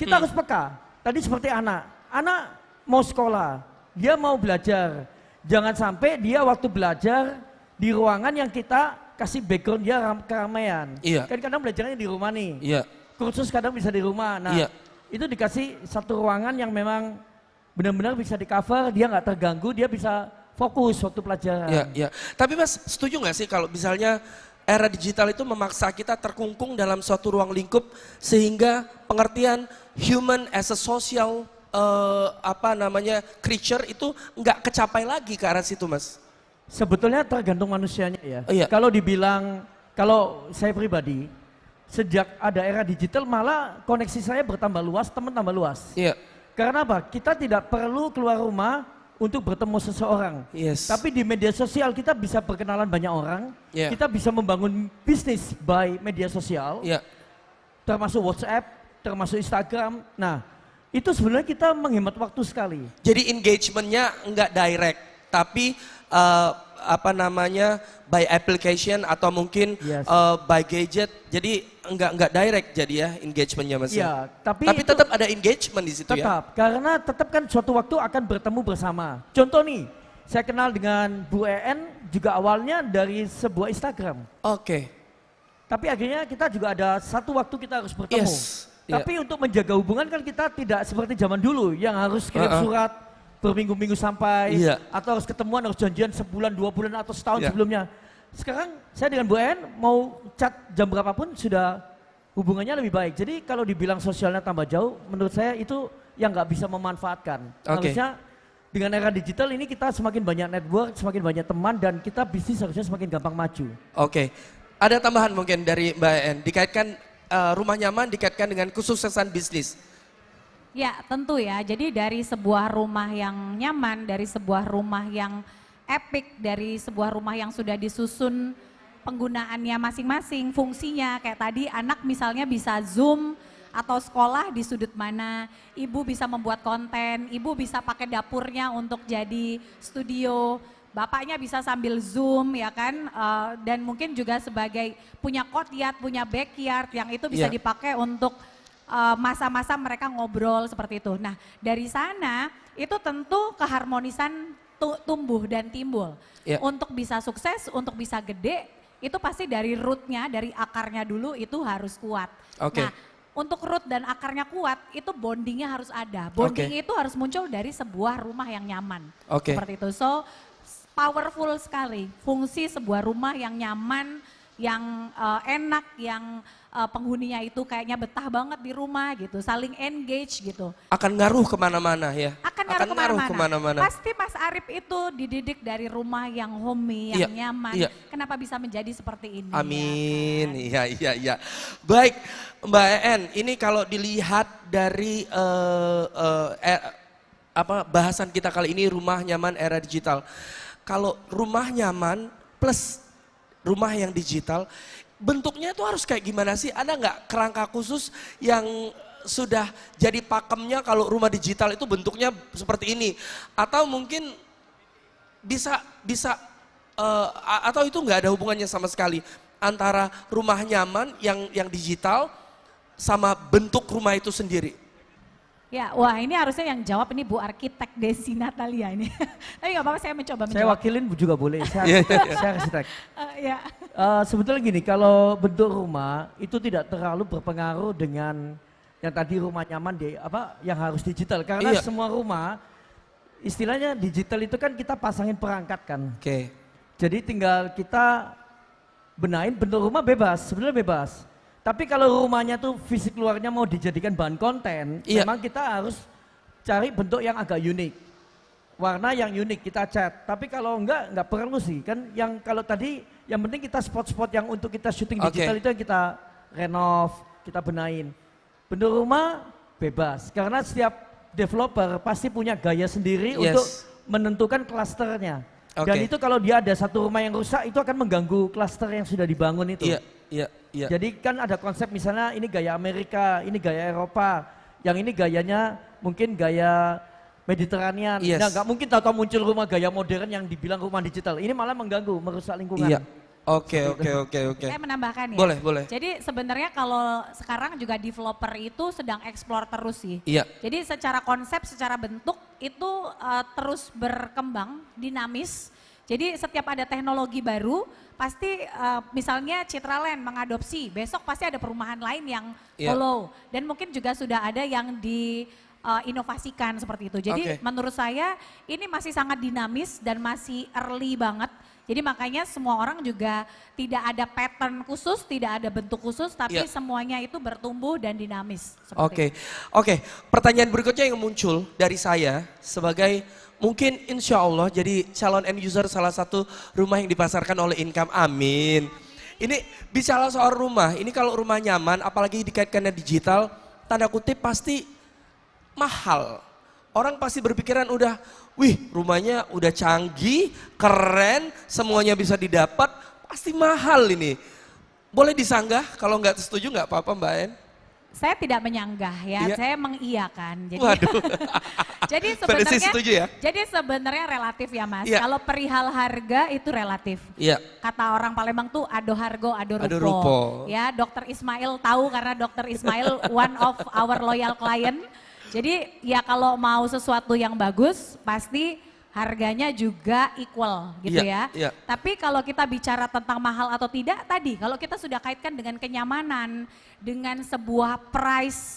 kita harus peka. Tadi seperti anak mau sekolah, dia mau belajar. Jangan sampai dia waktu belajar di ruangan yang kita kasih background dia keramaian. Kan kadang belajarnya di rumah nih. Kursus kadang bisa di rumah. Nah itu dikasih satu ruangan yang memang benar-benar bisa di cover, dia nggak terganggu, dia bisa fokus waktu pelajaran. Tapi Mas setuju nggak sih kalau misalnya era digital itu memaksa kita terkungkung dalam suatu ruang lingkup sehingga pengertian human as a social creature itu nggak kecapai lagi ke arah situ Mas? Sebetulnya tergantung manusianya ya. Kalau dibilang, kalau saya pribadi, sejak ada era digital malah koneksi saya bertambah luas, teman tambah luas. Karena apa? Kita tidak perlu keluar rumah untuk bertemu seseorang. Yes. Tapi di media sosial kita bisa berkenalan banyak orang, Yeah. kita bisa membangun bisnis by media sosial, Iya. termasuk WhatsApp, termasuk Instagram. Nah, itu sebenarnya kita menghemat waktu sekali. Jadi engagementnya nggak direct, tapi apa namanya by application atau mungkin Yes. by gadget. Jadi nggak direct jadi ya engagementnya Mas. Iya, tapi Tapi itu tetap ada engagement di situ ya. tetap, karena tetap kan suatu waktu akan bertemu bersama. Contoh nih, saya kenal dengan Bu EN juga awalnya dari sebuah Instagram. Oke. Tapi akhirnya kita juga ada satu waktu kita harus bertemu. Yes. Iya. Tapi untuk menjaga hubungan kan kita tidak seperti zaman dulu yang harus kirim surat berminggu-minggu sampai, Iya. atau harus ketemuan, harus janjian sebulan, 2 bulan atau setahun Iya. sebelumnya. Sekarang saya dengan Bu En mau chat jam berapapun sudah hubungannya lebih baik. Jadi kalau dibilang sosialnya tambah jauh, menurut saya itu yang nggak bisa memanfaatkan. Oke. Harusnya dengan era digital ini kita semakin banyak network, semakin banyak teman, dan kita bisnis harusnya semakin gampang maju. Oke. Ada tambahan mungkin dari Mbak En, dikaitkan rumah nyaman dikaitkan dengan kesuksesan bisnis. Ya tentu ya, jadi dari sebuah rumah yang nyaman, dari sebuah rumah yang epic, dari sebuah rumah yang sudah disusun penggunaannya masing-masing, fungsinya kayak tadi anak misalnya bisa Zoom atau sekolah di sudut mana, ibu bisa membuat konten, ibu bisa pakai dapurnya untuk jadi studio, bapaknya bisa sambil Zoom ya kan, dan mungkin juga sebagai punya courtyard, punya backyard yang itu bisa Iya. dipakai untuk masa-masa mereka ngobrol seperti itu. Nah dari sana itu tentu keharmonisan tumbuh dan timbul. Iya. Untuk bisa sukses, untuk bisa gede, itu pasti dari rootnya, dari akarnya dulu itu harus kuat. Oke. Nah untuk root dan akarnya kuat, itu bondingnya harus ada. Bonding itu harus muncul dari sebuah rumah yang nyaman. Oke. Seperti itu. So powerful sekali fungsi sebuah rumah yang nyaman, yang enak, yang penghuninya itu kayaknya betah banget di rumah gitu, saling engage gitu. Akan ngaruh kemana-mana ya. Akan ngaruh kemana-mana. Pasti Mas Arif itu dididik dari rumah yang homey, yang Iya, nyaman. iya. Kenapa bisa menjadi seperti ini? Amin, Ya kan? iya. Baik, Mbak En, ini kalau dilihat dari bahasan kita kali ini rumah nyaman era digital. Kalau rumah nyaman plus rumah yang digital, bentuknya itu harus kayak gimana sih? Ada nggak kerangka khusus yang sudah jadi pakemnya kalau rumah digital itu bentuknya seperti ini? Atau mungkin bisa atau itu nggak ada hubungannya sama sekali antara rumah nyaman yang digital sama bentuk rumah itu sendiri? Ya, wah ini harusnya yang jawab ini Bu Arsitek Desi Natalia ini. Tapi nggak apa-apa, saya mencoba Saya menjawab. wakilin juga boleh, Iya, saya arsitek. Ya. Sebetulnya gini, kalau bentuk rumah itu tidak terlalu berpengaruh dengan yang tadi rumah nyaman yang harus digital. Karena Iya. semua rumah, istilahnya digital itu kan kita pasangin perangkat kan. Oke. Jadi tinggal kita benahin bentuk rumah bebas, sebenarnya bebas. Tapi kalau rumahnya tuh fisik luarnya mau dijadikan bahan konten, Iya. memang kita harus cari bentuk yang agak unik. Warna yang unik kita cat. Tapi kalau enggak perlu sih. Kan yang kalau tadi yang penting kita spot-spot yang untuk kita syuting Oke. digital itu yang kita renov, kita benahin. Bentuk rumah bebas. Karena setiap developer pasti punya gaya sendiri Yes. untuk menentukan klasternya. Oke. Dan itu kalau dia ada satu rumah yang rusak itu akan mengganggu klaster yang sudah dibangun itu. Iya. Jadi kan ada konsep misalnya ini gaya Amerika, ini gaya Eropa, yang ini gayanya mungkin gaya Mediterranean. Yes. Nah, nggak mungkin tahu-tahu muncul rumah gaya modern yang dibilang rumah digital. Ini malah mengganggu, merusak lingkungan. Iya. Oke. Saya menambahkan ya. Boleh. Jadi sebenarnya kalau sekarang juga developer itu sedang explore terus sih. Iya. Jadi secara konsep, secara bentuk itu terus berkembang, dinamis. Jadi setiap ada teknologi baru, pasti misalnya Citraland mengadopsi, besok pasti ada perumahan lain yang Iya. follow. Dan mungkin juga sudah ada yang diinovasikan seperti itu. Jadi Oke. menurut saya ini masih sangat dinamis dan masih early banget. Jadi makanya semua orang juga tidak ada pattern khusus, tidak ada bentuk khusus, tapi Iya. semuanya itu bertumbuh dan dinamis. seperti itu. Oke. Pertanyaan berikutnya yang muncul dari saya sebagai mungkin insya Allah jadi calon end user salah satu rumah yang dipasarkan oleh Income. Amin. Ini bicara soal rumah, ini kalau rumah nyaman apalagi dikaitkannya digital, tanda kutip pasti mahal. orang pasti berpikiran udah, wih rumahnya udah canggih, keren, semuanya bisa didapat, pasti mahal ini. Boleh disanggah, kalau nggak setuju nggak apa-apa Mbak En. Saya tidak menyanggah ya, Iya. saya mengiyakan. Jadi, Waduh. jadi Versi setuju ya? Jadi sebenarnya relatif ya Mas. Iya. Kalau perihal harga itu relatif. Iya. Kata orang Palembang tuh ado hargo, ado rupo. Ado rupo. Ya, Dokter Ismail tahu karena Dokter Ismail one of our loyal client. Jadi ya kalau mau sesuatu yang bagus pasti harganya juga equal gitu Iya, ya. iya. Tapi kalau kita bicara tentang mahal atau tidak tadi, kalau kita sudah kaitkan dengan kenyamanan, dengan sebuah price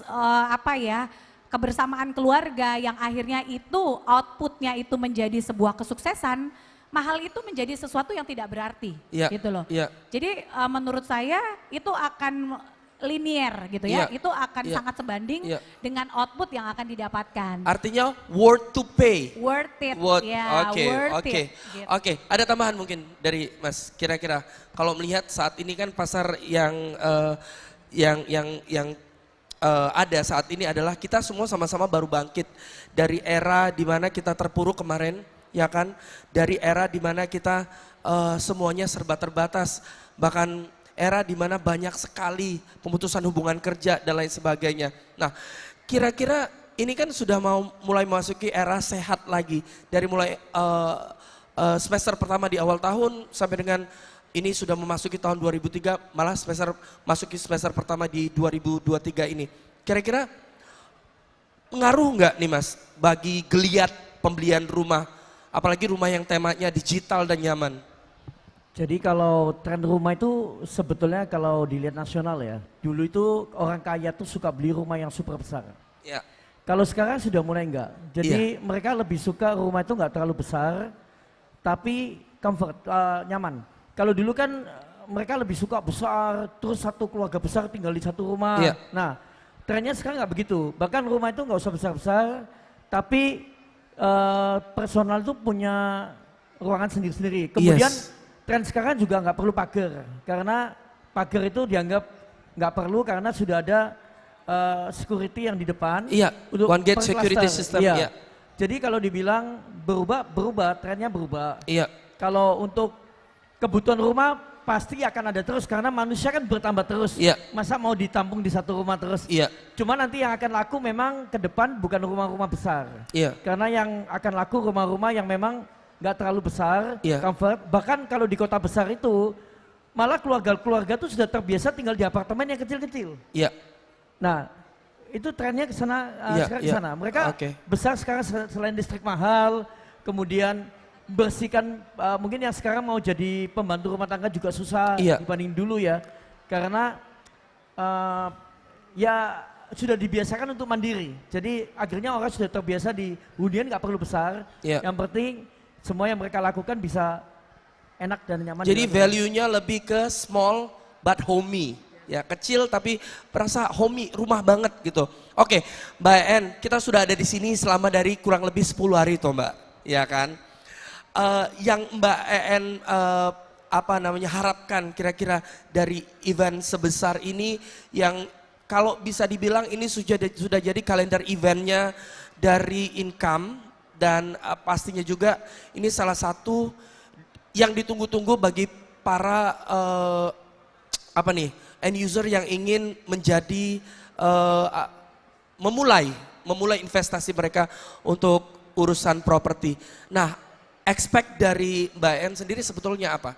kebersamaan keluarga yang akhirnya itu outputnya itu menjadi sebuah kesuksesan, mahal itu menjadi sesuatu yang tidak berarti Iya, gitu loh. iya. Jadi menurut saya itu akan linear gitu ya, Iya, itu akan iya, sangat sebanding iya. dengan output yang akan didapatkan. Artinya worth to pay. Worth it, Worth, ya oke, worth oke, it. Gitu. oke. Ada tambahan mungkin dari Mas. Kira-kira kalau melihat saat ini kan pasar yang ada saat ini adalah kita semua sama-sama baru bangkit dari era di mana kita terpuruk kemarin, ya kan? Dari era di mana kita semuanya serba terbatas, bahkan era di mana banyak sekali pemutusan hubungan kerja dan lain sebagainya. Nah, kira-kira ini kan sudah mau mulai memasuki era sehat lagi. Dari mulai semester pertama di awal tahun sampai dengan ini sudah memasuki tahun 2003, malah masuki semester pertama di 2023 ini. Kira-kira pengaruh nggak nih Mas bagi geliat pembelian rumah, apalagi rumah yang temanya digital dan nyaman? Jadi kalau tren rumah itu sebetulnya kalau dilihat nasional ya, dulu itu orang kaya tuh suka beli rumah yang super besar. Ya, Kalau sekarang sudah mulai enggak. Jadi mereka lebih suka rumah itu enggak terlalu besar, tapi comfort, nyaman. Kalau dulu kan mereka lebih suka besar, terus satu keluarga besar tinggal di satu rumah. Iya. Nah, trennya sekarang enggak begitu. Bahkan rumah itu enggak usah besar-besar, tapi personal itu punya ruangan sendiri-sendiri. Kemudian Yes. tren sekarang juga nggak perlu pagar, karena pagar itu dianggap nggak perlu karena sudah ada security yang di depan. Iya, untuk one gate per security cluster. system. Iya. Iya. Jadi kalau dibilang berubah, trennya berubah. Iya. Kalau untuk kebutuhan rumah pasti akan ada terus karena manusia kan bertambah terus. Iya. Masa mau ditampung di satu rumah terus? Iya. Cuma nanti yang akan laku memang ke depan bukan rumah-rumah besar. Iya. Karena yang akan laku rumah-rumah yang memang nggak terlalu besar, Iya. comfort. Bahkan kalau di kota besar itu malah keluarga-keluarga tuh sudah terbiasa tinggal di apartemen yang kecil-kecil. Iya. Nah, itu trennya ke sana, Iya, sekarang iya. ke sana. Mereka Oke. besar sekarang selain listrik mahal, kemudian bersihkan mungkin yang sekarang mau jadi pembantu rumah tangga juga susah Iya. dibanding dulu ya. Karena ya sudah dibiasakan untuk mandiri. Jadi akhirnya orang sudah terbiasa di hunian nggak perlu besar. Iya. Yang penting semua yang mereka lakukan bisa enak dan nyaman. Jadi dilakukan. value-nya lebih ke small but homey. Ya kecil tapi merasa homey, rumah banget gitu. Oke, Mbak En, kita sudah ada di sini selama dari kurang lebih 10 hari toh Mbak, ya kan? Yang Mbak En harapkan kira-kira dari event sebesar ini yang kalau bisa dibilang ini sudah jadi kalender eventnya dari income dan pastinya juga ini salah satu yang ditunggu-tunggu bagi para end user yang ingin menjadi memulai investasi mereka untuk urusan properti. Nah, expect dari Mbak En sendiri sebetulnya apa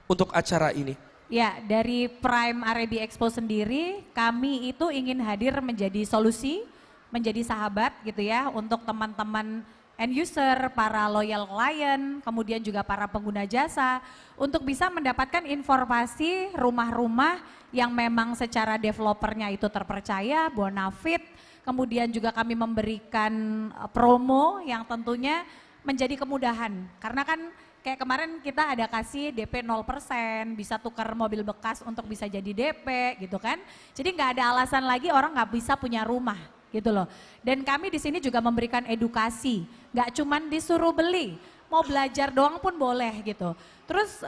untuk acara ini? Ya, dari Prime RB Expo sendiri kami itu ingin hadir menjadi solusi, menjadi sahabat gitu ya untuk teman-teman end user, para loyal client, kemudian juga para pengguna jasa untuk bisa mendapatkan informasi rumah-rumah yang memang secara developernya itu terpercaya, bonafit, kemudian juga kami memberikan promo yang tentunya menjadi kemudahan. Karena kan kayak kemarin kita ada kasih DP 0%, bisa tukar mobil bekas untuk bisa jadi DP gitu kan. Jadi nggak ada alasan lagi orang nggak bisa punya rumah gitu loh. Dan kami di sini juga memberikan edukasi, nggak cuman disuruh beli, mau belajar doang pun boleh gitu. Terus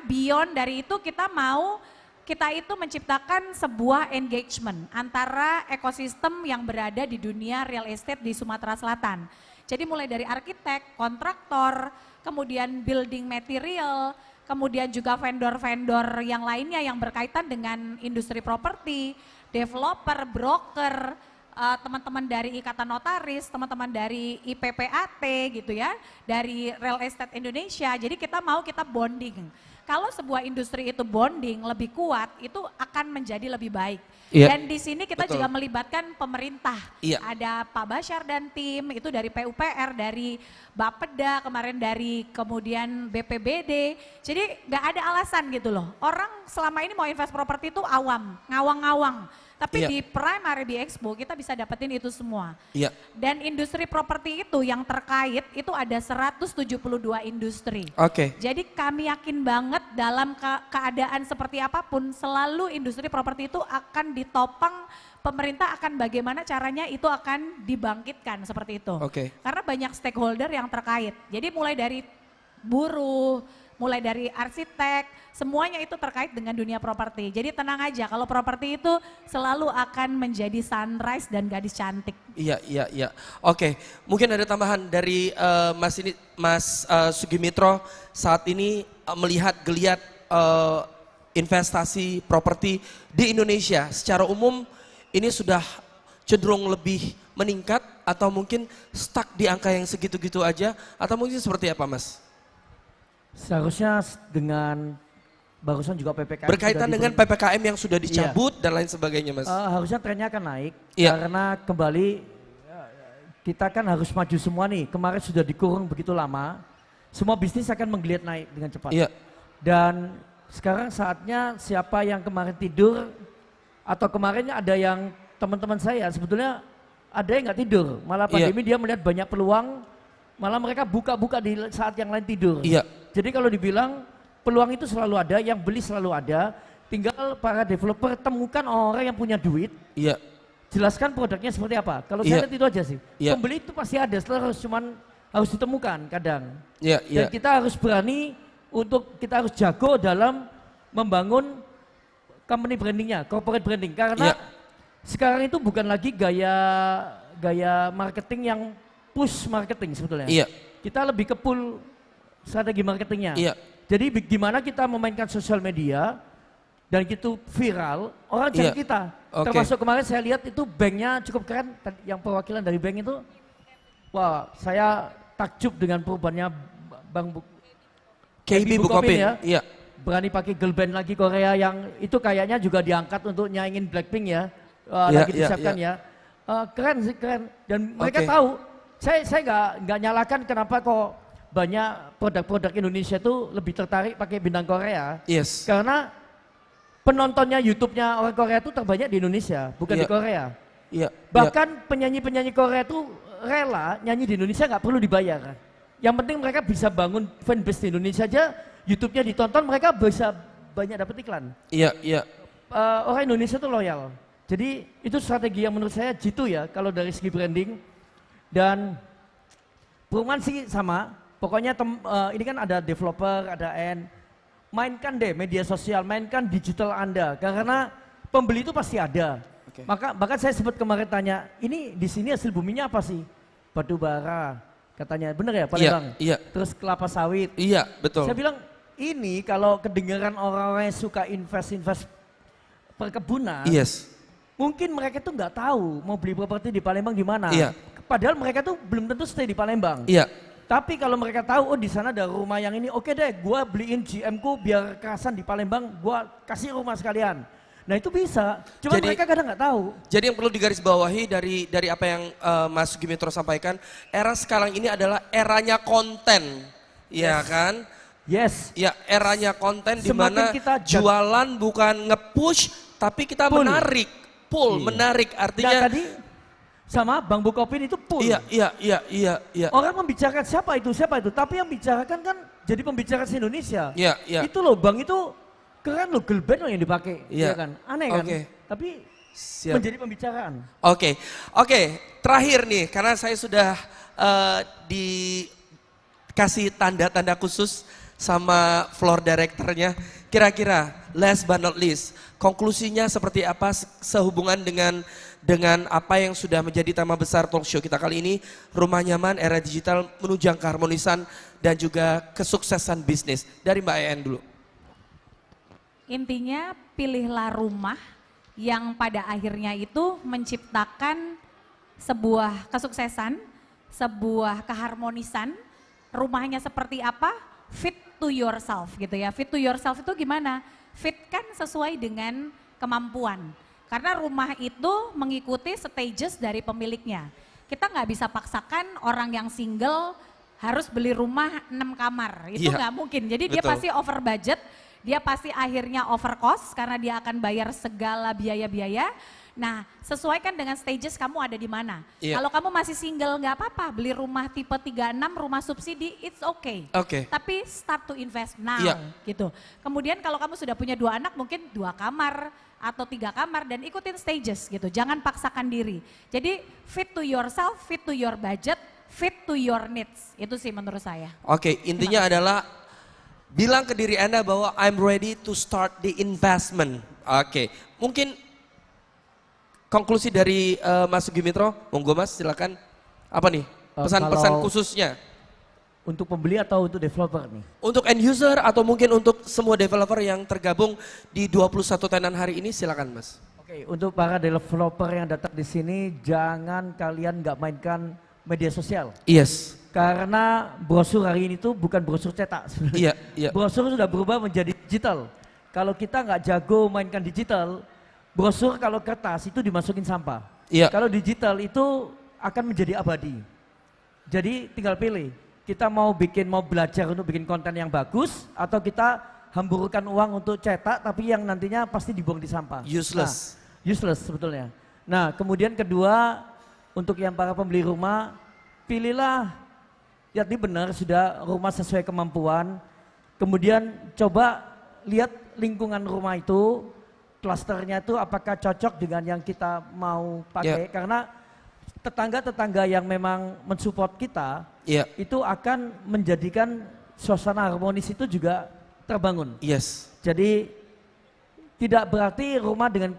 beyond dari itu kita mau kita itu menciptakan sebuah engagement antara ekosistem yang berada di dunia real estate di Sumatera Selatan. Jadi mulai dari arsitek, kontraktor, kemudian building material, kemudian juga vendor-vendor yang lainnya yang berkaitan dengan industri properti, developer, broker, teman-teman dari Ikatan Notaris, teman-teman dari IPPAT gitu ya, dari Real Estate Indonesia. Jadi kita bonding. Kalau sebuah industri itu bonding lebih kuat, itu akan menjadi lebih baik. Iya. Dan di sini kita Betul. juga melibatkan pemerintah. Iya. Ada Pak Bashar dan tim, itu dari PUPR, dari Bapeda, kemarin dari kemudian BPBD. Jadi nggak ada alasan gitu loh. Orang selama ini mau invest properti itu awam, ngawang-ngawang. Tapi Iya. di Prime Arabi Expo kita bisa dapetin itu semua. Iya. Dan industri properti itu yang terkait itu ada 172 industri. Oke. Jadi kami yakin banget dalam keadaan seperti apapun selalu industri properti itu akan ditopang, pemerintah akan bagaimana caranya itu akan dibangkitkan seperti itu. Oke. Karena banyak stakeholder yang terkait. Jadi mulai dari buruh, mulai dari arsitek, semuanya itu terkait dengan dunia properti. Jadi tenang aja, kalau properti itu selalu akan menjadi sunrise dan gadis cantik. Iya, iya, iya. Oke, mungkin ada tambahan dari Mas Sugimitro saat ini melihat geliat investasi properti di Indonesia secara umum ini sudah cenderung lebih meningkat atau mungkin stuck di angka yang segitu-gitu aja atau mungkin seperti apa, Mas? Seharusnya dengan barusan juga PPKM Berkaitan sudah dengan diberi- PPKM yang sudah dicabut dan lain sebagainya, Mas. harusnya trennya akan naik Iya. karena kembali kita kan harus maju semua nih. Kemarin sudah dikurung begitu lama, semua bisnis akan menggeliat naik dengan cepat. Iya. Dan sekarang saatnya siapa yang kemarin tidur atau kemarin ada yang teman-teman saya sebetulnya ada yang nggak tidur, malah Iya. pandemi dia melihat banyak peluang, malah mereka buka-buka di saat yang lain tidur. Iya. Jadi kalau dibilang peluang itu selalu ada, yang beli selalu ada, tinggal para developer temukan orang yang punya duit, Iya. jelaskan produknya seperti apa. Kalau Iya. saya lihat itu aja sih. Iya. Pembeli itu pasti ada, setelah harus ditemukan kadang. Iya, iya. Dan kita harus berani kita harus jago dalam membangun company brandingnya, corporate branding. Karena Iya. sekarang itu bukan lagi gaya marketing yang push marketing sebetulnya. Iya. Kita lebih ke pull strategi marketingnya. Iya. Jadi gimana kita memainkan sosial media dan itu viral, orang cari Iya. kita. Oke. Termasuk kemarin saya lihat itu banknya cukup keren, yang perwakilan dari bank itu, wah saya takjub dengan perubahannya Bank KB Bukopin ya. Iya. Berani pakai girl band lagi Korea yang itu kayaknya juga diangkat untuk nyaingin Blackpink ya. Iya, Lagi iya, disiapkan iya. ya. Keren sih, keren. Dan mereka Oke. tahu, saya nggak nyalakan kenapa kok banyak produk-produk Indonesia itu lebih tertarik pakai bintang Korea. Yes. Karena penontonnya YouTube-nya orang Korea itu terbanyak di Indonesia, bukan Iya. di Korea. Iya. Bahkan penyanyi-penyanyi Korea itu rela nyanyi di Indonesia nggak perlu dibayar. Yang penting mereka bisa bangun fanbase di Indonesia aja, YouTube-nya ditonton, mereka bisa banyak dapat iklan. Iya, iya. Orang Indonesia itu loyal. Jadi itu strategi yang menurut saya jitu ya kalau dari segi branding. Dan perumahan sih sama. Pokoknya ini kan ada developer, ada mainkan deh media sosial, mainkan digital Anda karena pembeli itu pasti ada. Oke. Bahkan saya sempat kemarin tanya, ini di sini hasil buminya apa sih? Batu bara, katanya bener ya Palembang? Iya, iya. Terus kelapa sawit. Iya, betul. Saya bilang ini kalau kedengaran orang-orang yang suka invest perkebunan, Yes. mungkin mereka tuh nggak tahu mau beli properti di Palembang di mana. Iya. Padahal mereka tuh belum tentu stay di Palembang. Iya. Tapi kalau mereka tahu, oh di sana ada rumah yang ini, oke deh, gua beliin GM-ku biar kerasan di Palembang, gua kasih rumah sekalian. Nah itu bisa, cuma Jadi- mereka kadang nggak tahu. Jadi yang perlu digarisbawahi dari apa yang Mas Sugimitro sampaikan, era sekarang ini adalah eranya konten, ya kan? Yes, Ya, eranya konten di Semakin mana kita jualan bukan nge-push, tapi kita Pull. menarik, pull, Iya. menarik. nah Artinya, tadi sama Bang Bukopin itu pull. iya, iya, iya, iya, iya, Orang membicarakan siapa itu, tapi yang bicarakan kan jadi pembicara Indonesia. iya, iya. Itu loh Bang, itu keren loh, girl band loh yang dipakai, Iya. ya kan? Aneh kan? Oke. Tapi Siap. menjadi pembicaraan. Oke, oke. Terakhir nih, karena saya sudah dikasih tanda-tanda khusus sama floor directornya. Kira-kira last but not least, konklusinya seperti apa sehubungan dengan apa yang sudah menjadi tema besar talk show kita kali ini, Rumah Nyaman Era Digital Menunjang Keharmonisan dan juga Kesuksesan Bisnis. Dari Mbak En dulu. Intinya pilihlah rumah yang pada akhirnya itu menciptakan sebuah kesuksesan, sebuah keharmonisan. Rumahnya seperti apa? Fit to yourself gitu ya. Fit to yourself itu gimana? Fit kan sesuai dengan kemampuan. Karena rumah itu mengikuti stages dari pemiliknya. Kita nggak bisa paksakan orang yang single harus beli rumah 6 kamar. Itu nggak mungkin. Jadi dia pasti over budget. Dia pasti akhirnya over cost karena dia akan bayar segala biaya-biaya. Nah, sesuaikan dengan stages kamu ada di mana. Kalau kamu masih single nggak apa-apa, beli rumah tipe 36, rumah subsidi, it's okay. Tapi start to invest now gitu. Kemudian kalau kamu sudah punya 2 anak mungkin 2 kamar atau 3 kamar dan ikutin stages gitu. Jangan paksakan diri. Jadi fit to yourself, fit to your budget, fit to your needs. Itu sih menurut saya. Intinya adalah bilang ke diri Anda bahwa I'm ready to start the investment. Mungkin konklusi dari Mas Sugimitro, monggo Mas silakan. Apa nih pesan-pesan khususnya? Untuk pembeli atau untuk developer nih? Untuk end user atau mungkin untuk semua developer yang tergabung di 21 tenan hari ini, silakan Mas. Untuk para developer yang datang di sini, jangan kalian nggak mainkan media sosial. Yes. Karena brosur hari ini tuh bukan brosur cetak sebenarnya. Brosur sudah berubah menjadi digital. Kalau kita nggak jago mainkan digital, brosur kalau kertas itu dimasukin sampah. Kalau digital itu akan menjadi abadi. Jadi tinggal pilih. Kita mau belajar untuk bikin konten yang bagus atau kita hamburkan uang untuk cetak tapi yang nantinya pasti dibuang di sampah. Useless. Useless sebetulnya. Nah, kemudian kedua untuk yang para pembeli rumah, pilihlah jadi benar sudah rumah sesuai kemampuan. Kemudian coba lihat lingkungan rumah itu, klasternya itu apakah cocok dengan yang kita mau pakai. Karena tetangga-tetangga yang memang mensupport kita, itu akan menjadikan suasana harmonis itu juga terbangun. Jadi tidak berarti rumah dengan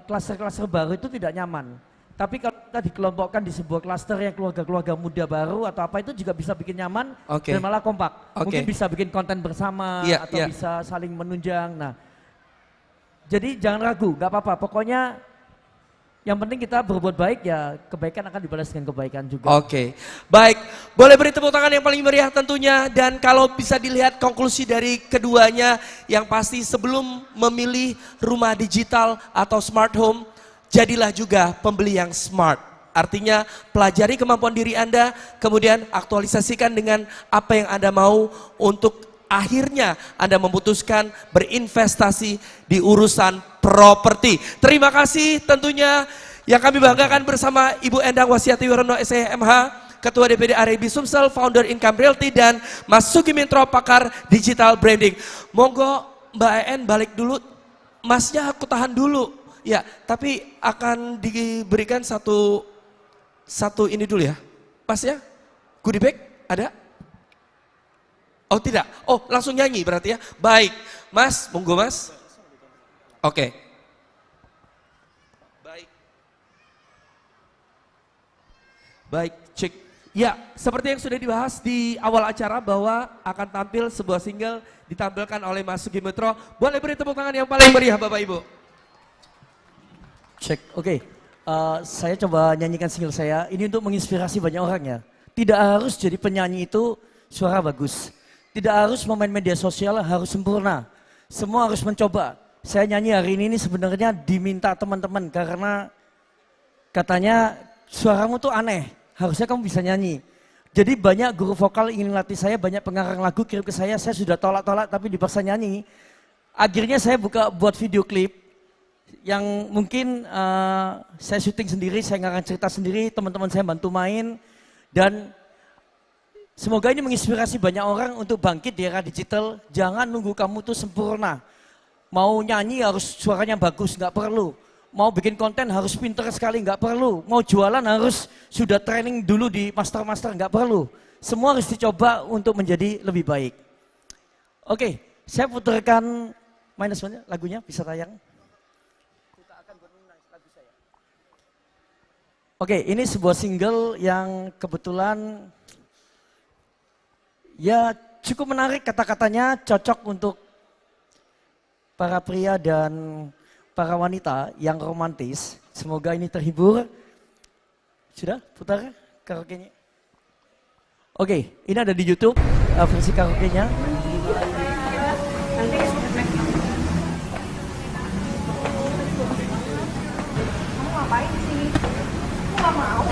klaster-klaster baru itu tidak nyaman. Tapi kalau kita dikelompokkan di sebuah klaster yang keluarga-keluarga muda baru atau apa itu juga bisa bikin nyaman dan malah kompak. Mungkin bisa bikin konten bersama atau bisa saling menunjang. Nah, jadi jangan ragu, gak apa-apa. Pokoknya yang penting kita berbuat baik ya kebaikan akan dibalas dengan kebaikan juga. Baik. Boleh beri tepuk tangan yang paling meriah tentunya. Dan kalau bisa dilihat konklusi dari keduanya yang pasti sebelum memilih rumah digital atau smart home, jadilah juga pembeli yang smart. Artinya pelajari kemampuan diri Anda, kemudian aktualisasikan dengan apa yang Anda mau untuk akhirnya Anda memutuskan berinvestasi di urusan properti. Terima kasih tentunya yang kami banggakan bersama Ibu Endang Wasiati Wirono SMH, Ketua DPD Arebi Sumsel, Founder Income Realty, dan Mas Sugimitro, pakar digital branding. Monggo Mbak En balik dulu, Masnya aku tahan dulu. Ya, tapi akan diberikan satu ini dulu ya. Mas ya, goodie bag ada? Oh tidak, langsung nyanyi berarti ya. Baik, Mas, monggo Mas. Baik, cek. Ya, seperti yang sudah dibahas di awal acara bahwa akan tampil sebuah single ditampilkan oleh Mas Sugimitro. Boleh beri tepuk tangan yang paling meriah Bapak Ibu. Cek, saya coba nyanyikan single saya, ini untuk menginspirasi banyak orang ya. Tidak harus jadi penyanyi itu suara bagus. Tidak harus memain media sosial harus sempurna. Semua harus mencoba. Saya nyanyi hari ini sebenarnya diminta teman-teman karena katanya suaramu tuh aneh, harusnya kamu bisa nyanyi. Jadi banyak guru vokal ingin latih saya, banyak pengarang lagu kirim ke saya sudah tolak-tolak tapi dipaksa nyanyi. Akhirnya saya buat video klip yang mungkin saya syuting sendiri, saya ngarang cerita sendiri, teman-teman saya bantu main. Dan semoga ini menginspirasi banyak orang untuk bangkit di era digital. Jangan nunggu kamu tuh sempurna. Mau nyanyi harus suaranya bagus, nggak perlu. Mau bikin konten harus pinter sekali, nggak perlu. Mau jualan harus sudah training dulu di master-master, nggak perlu. Semua harus dicoba untuk menjadi lebih baik. Saya putarkan minus one lagunya bisa tayang. Oke, ini sebuah single yang kebetulan ya cukup menarik, kata-katanya cocok untuk para pria dan para wanita yang romantis. Semoga ini terhibur. Sudah putar karaoke-nya? Oke, ini ada di YouTube versi karaoke-nya. Kamu ngapain sih? Aku gak mau.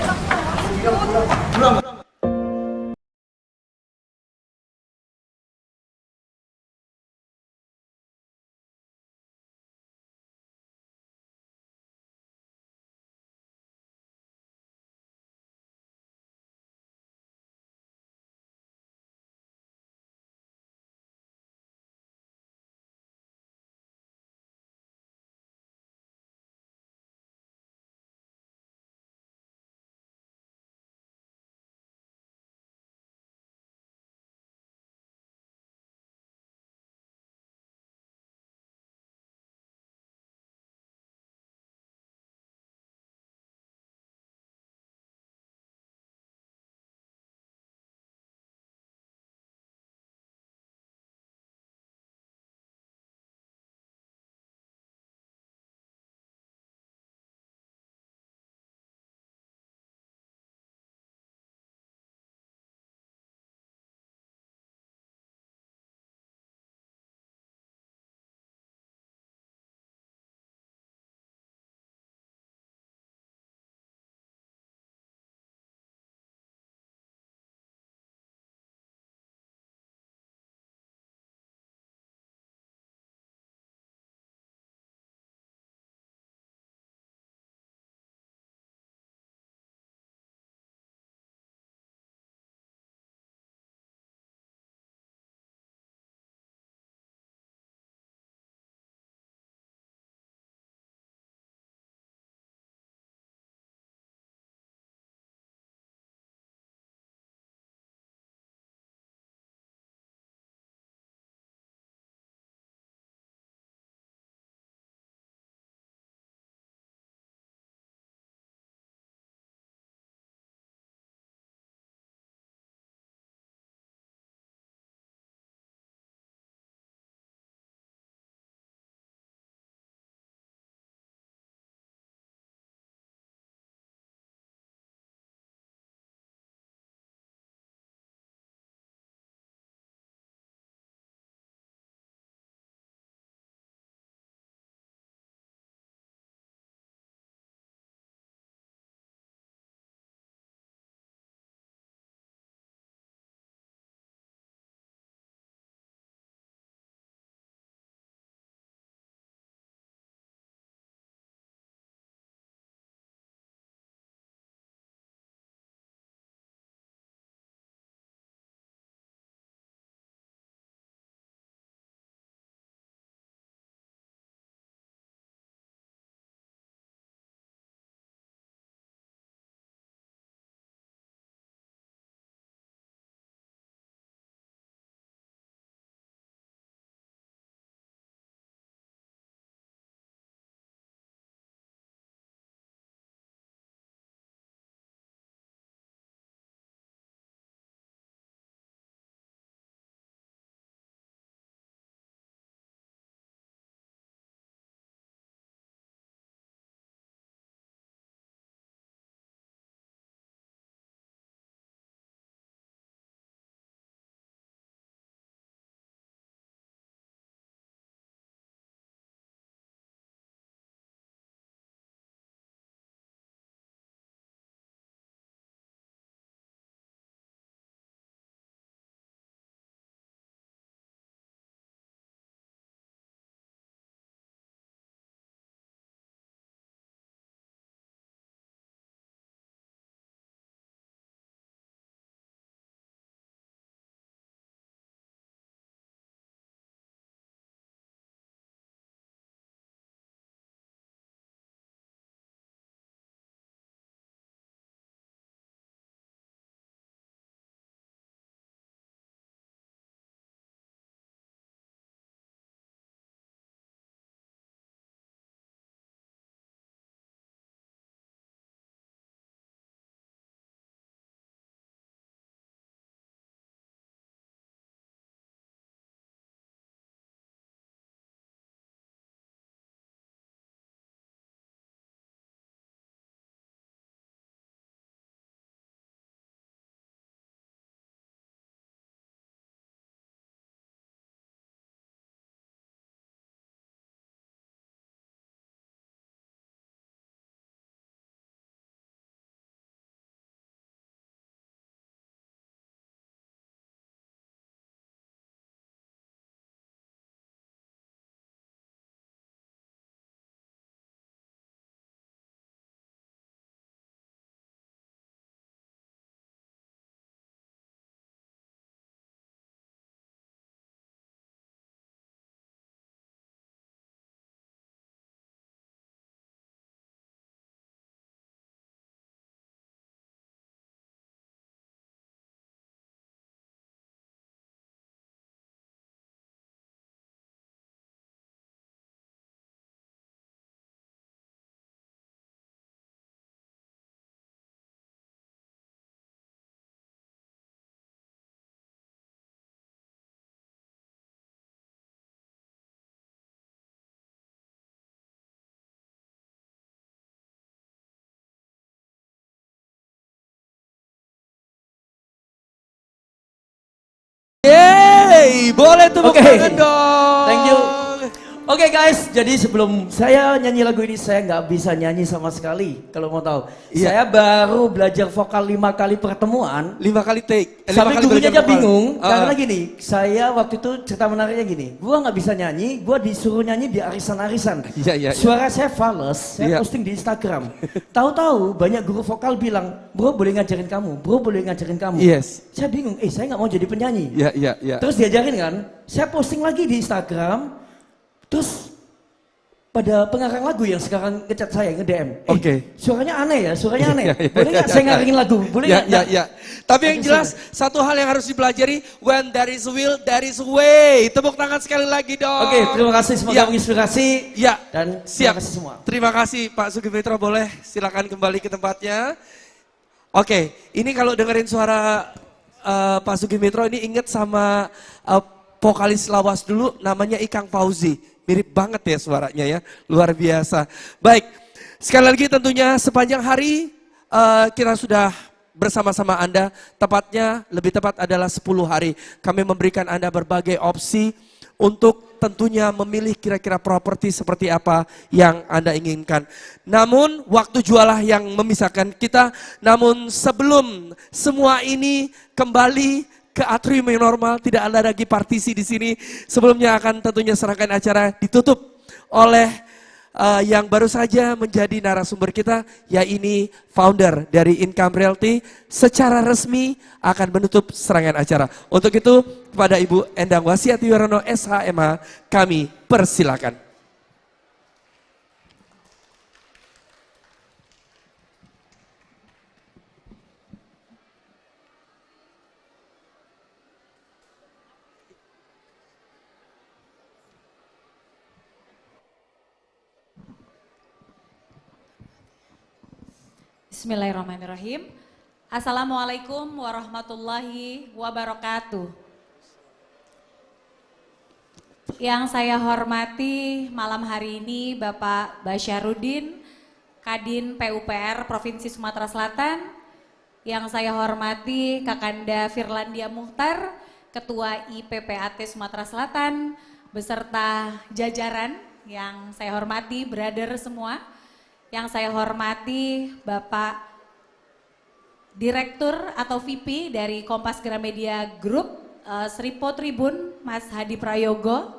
Boleh tepuk Oke. tangan dong. Thank you. Oke guys, jadi sebelum saya nyanyi lagu ini saya nggak bisa nyanyi sama sekali. Kalau mau tahu, Iya. saya baru belajar vokal 5 kali pertemuan. 5 kali take. 5 Sampai kali gurunya belajar aja vokal. bingung, Ah, karena gini, saya waktu itu cerita menariknya gini, gua nggak bisa nyanyi, gua disuruh nyanyi di arisan-arisan. Iya, iya, iya. Suara saya fals, saya Iya. posting di Instagram. Tahu-tahu banyak guru vokal bilang, bro boleh ngajarin kamu, bro boleh ngajarin kamu. Yes. Saya bingung, saya nggak mau jadi penyanyi. Iya, iya, iya. Terus diajarin kan, saya posting lagi di Instagram, terus pada pengarang lagu yang sekarang ngechat saya, nge-DM. Oke. Suaranya aneh ya, suaranya aneh. Iya, iya, Boleh nggak iya, saya iya. ngarangin lagu? Boleh Ya, nggak? ya, ya. Tapi yang Oke, jelas satu hal yang harus dipelajari, when there is will, there is way. Tepuk tangan sekali lagi dong. Oke, terima kasih, semoga Ya. menginspirasi. Ya, Dan siap. terima kasih semua. Terima kasih Pak Sugi Mitro, boleh silakan kembali ke tempatnya. Oke, ini kalau dengerin suara Pak Sugi Mitro ini inget sama vokalis lawas dulu namanya Ikang Fauzi. Mirip banget ya suaranya ya, luar biasa. Baik, sekali lagi tentunya sepanjang hari kita sudah bersama-sama Anda, tepatnya lebih tepat adalah 10 hari. Kami memberikan Anda berbagai opsi untuk tentunya memilih kira-kira properti seperti apa yang Anda inginkan. Namun waktu jualah yang memisahkan kita, namun sebelum semua ini kembali ke atrium yang normal, tidak ada lagi partisi di sini. Sebelumnya akan tentunya serangkaian acara ditutup oleh yang baru saja menjadi narasumber kita, yaitu founder dari Income Realty, secara resmi akan menutup serangkaian acara. Untuk itu kepada Ibu Endang Wasiati Wirono SHMH kami persilakan. Bismillahirrahmanirrahim. Assalamualaikum warahmatullahi wabarakatuh. Yang saya hormati malam hari ini Bapak Basyarudin, Kadin PUPR Provinsi Sumatera Selatan. Yang saya hormati Kakanda Firlandia Muhtar, Ketua IPPAT Sumatera Selatan, beserta jajaran yang saya hormati, brother semua. Yang saya hormati Bapak Direktur atau VP dari Kompas Gramedia Group, Sripo Tribun, Mas Hadi Prayogo,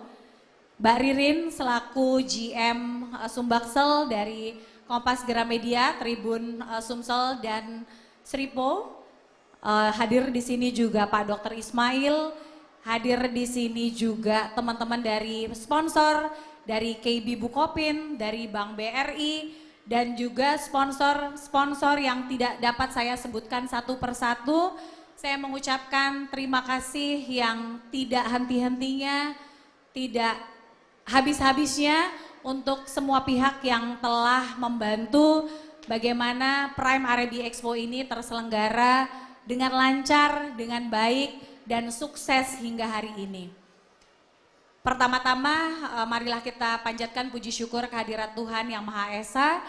Mbak Ririn selaku GM Sumbaksel dari Kompas Gramedia, Tribun Sumsel dan Sripo. Hadir di sini juga Pak Dr. Ismail, hadir di sini juga teman-teman dari sponsor, dari KB Bukopin, dari Bank BRI, dan juga sponsor-sponsor yang tidak dapat saya sebutkan satu persatu. Saya mengucapkan terima kasih yang tidak henti-hentinya, tidak habis-habisnya untuk semua pihak yang telah membantu bagaimana Prime Arabi Expo ini terselenggara dengan lancar, dengan baik, dan sukses hingga hari ini. Pertama-tama marilah kita panjatkan puji syukur kehadirat Tuhan Yang Maha Esa,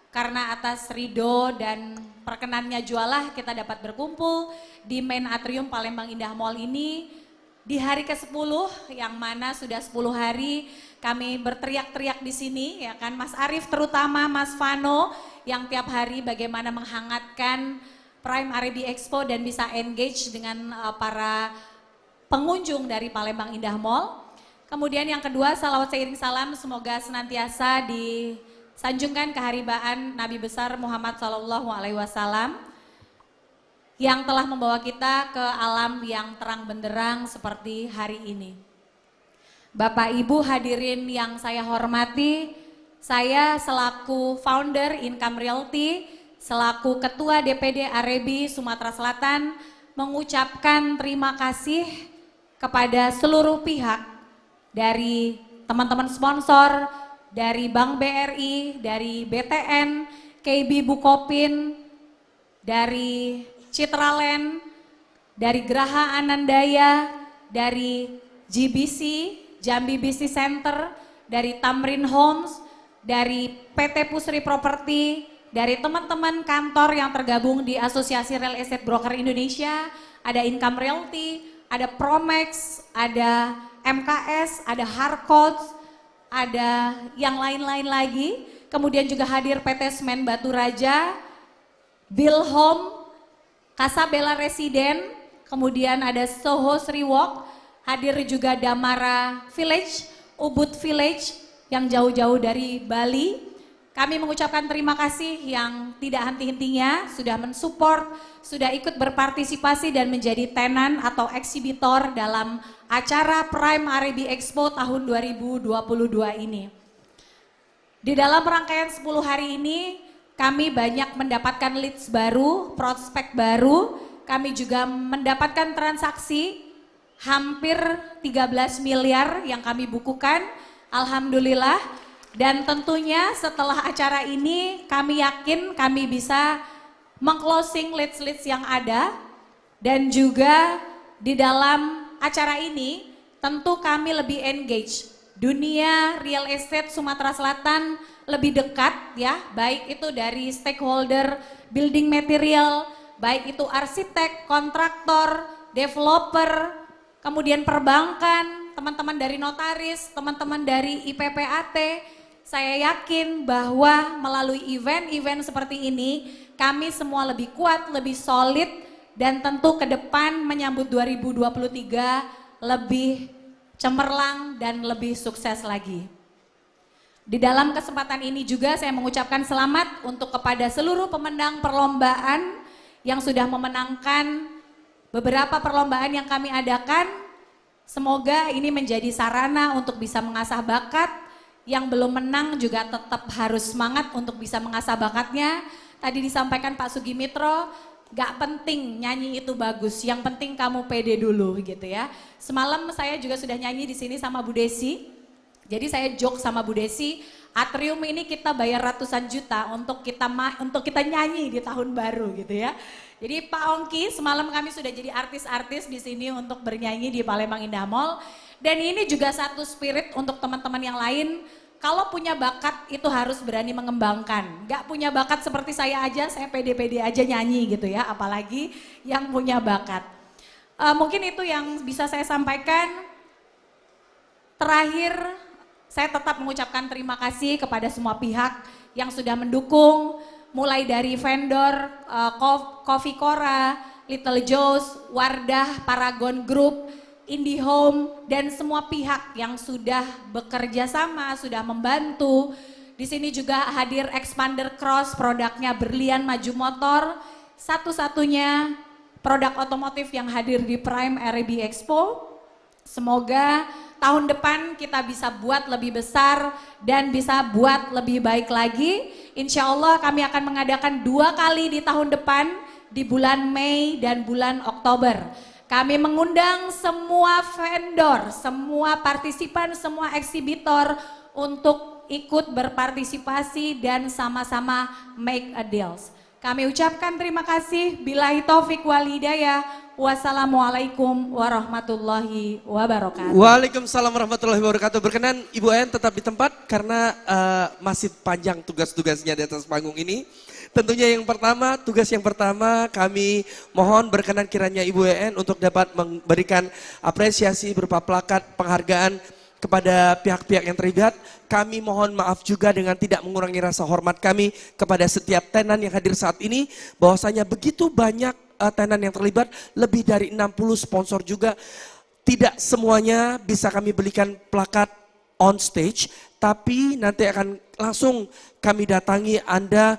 karena atas ridho dan perkenannya jualah kita dapat berkumpul di main atrium Palembang Indah Mall ini di hari ke-10, yang mana sudah 10 hari kami berteriak-teriak di sini, ya kan, Mas Arief terutama Mas Vano yang tiap hari bagaimana menghangatkan Prime Arabi Expo dan bisa engage dengan para pengunjung dari Palembang Indah Mall. Kemudian yang kedua, salawat seiring salam semoga senantiasa disanjungkan keharibaan Nabi besar Muhammad SAW yang telah membawa kita ke alam yang terang benderang seperti hari ini. Bapak Ibu hadirin yang saya hormati, saya selaku founder Income Realty, selaku Ketua DPD Arabi Sumatera Selatan mengucapkan terima kasih kepada seluruh pihak, dari teman-teman sponsor, dari Bank BRI, dari BTN, KB Bukopin, dari Citraland, dari Graha Anandaya, dari GBC, Jambi Business Center, dari Tamrin Homes, dari PT Pusri Property, dari teman-teman kantor yang tergabung di Asosiasi Real Estate Broker Indonesia, ada Income Realty, ada Promax, ada MKS, ada Harcourt, ada yang lain-lain lagi. Kemudian juga hadir PT Semen Batu Raja, Bilhome, Casabella Residen, kemudian ada Soho Sriwalk, hadir juga Damara Village, Ubud Village yang jauh-jauh dari Bali. Kami mengucapkan terima kasih yang tidak henti-hentinya sudah mensupport, sudah ikut berpartisipasi dan menjadi tenan atau eksibitor dalam acara Prime RB Expo tahun 2022 ini. Di dalam rangkaian 10 hari ini kami banyak mendapatkan leads baru, prospek baru, kami juga mendapatkan transaksi hampir 13 miliar yang kami bukukan, alhamdulillah. Dan tentunya setelah acara ini kami yakin kami bisa meng-closing leads-leads yang ada. Dan juga di dalam acara ini tentu kami lebih engage. Dunia real estate Sumatera Selatan lebih dekat ya, baik itu dari stakeholder building material, baik itu arsitek, kontraktor, developer, kemudian perbankan, teman-teman dari notaris, teman-teman dari IPPAT. Saya yakin bahwa melalui event-event seperti ini kami semua lebih kuat, lebih solid dan tentu ke depan menyambut 2023 lebih cemerlang dan lebih sukses lagi. Di dalam kesempatan ini juga saya mengucapkan selamat untuk kepada seluruh pemenang perlombaan yang sudah memenangkan beberapa perlombaan yang kami adakan. Semoga ini menjadi sarana untuk bisa mengasah bakat. Yang belum menang juga tetap harus semangat untuk bisa mengasah bakatnya. Tadi disampaikan Pak Sugimitro, gak penting nyanyi itu bagus, yang penting kamu pede dulu gitu ya. Semalam saya juga sudah nyanyi di sini sama Bu Desi. Jadi saya joke sama Bu Desi, Atrium ini kita bayar ratusan juta untuk kita nyanyi di tahun baru gitu ya. Jadi Pak Ongki, semalam kami sudah jadi artis-artis di sini untuk bernyanyi di Palembang Indah Mall. Dan ini juga satu spirit untuk teman-teman yang lain, kalau punya bakat itu harus berani mengembangkan. Gak punya bakat seperti saya aja, saya pede-pede aja nyanyi gitu ya, apalagi yang punya bakat. Mungkin itu yang bisa saya sampaikan. Terakhir, saya tetap mengucapkan terima kasih kepada semua pihak yang sudah mendukung, mulai dari vendor, Coffee Cora, Little Joe's, Wardah, Paragon Group, IndiHome dan semua pihak yang sudah bekerja sama, sudah membantu. Di sini juga hadir Expander Cross, produknya Berlian Maju Motor, satu-satunya produk otomotif yang hadir di Prime RB Expo. Semoga tahun depan kita bisa buat lebih besar dan bisa buat lebih baik lagi. Insya Allah kami akan mengadakan 2 kali di tahun depan, di bulan Mei dan bulan Oktober. Kami mengundang semua vendor, semua partisipan, semua eksibitor untuk ikut berpartisipasi dan sama-sama make a deals. Kami ucapkan terima kasih. Billahi taufik wal hidayah. Wassalamualaikum warahmatullahi wabarakatuh. Waalaikumsalam warahmatullahi wabarakatuh. Berkenan Ibu En tetap di tempat karena masih panjang tugas-tugasnya di atas panggung ini. Tentunya tugas yang pertama kami mohon berkenan kiranya Ibu En untuk dapat memberikan apresiasi berupa plakat penghargaan kepada pihak-pihak yang terlibat. Kami mohon maaf juga dengan tidak mengurangi rasa hormat kami kepada setiap tenan yang hadir saat ini. Bahwasanya begitu banyak tenan yang terlibat, lebih dari 60 sponsor juga. Tidak semuanya bisa kami belikan plakat on stage, tapi nanti akan langsung kami datangi Anda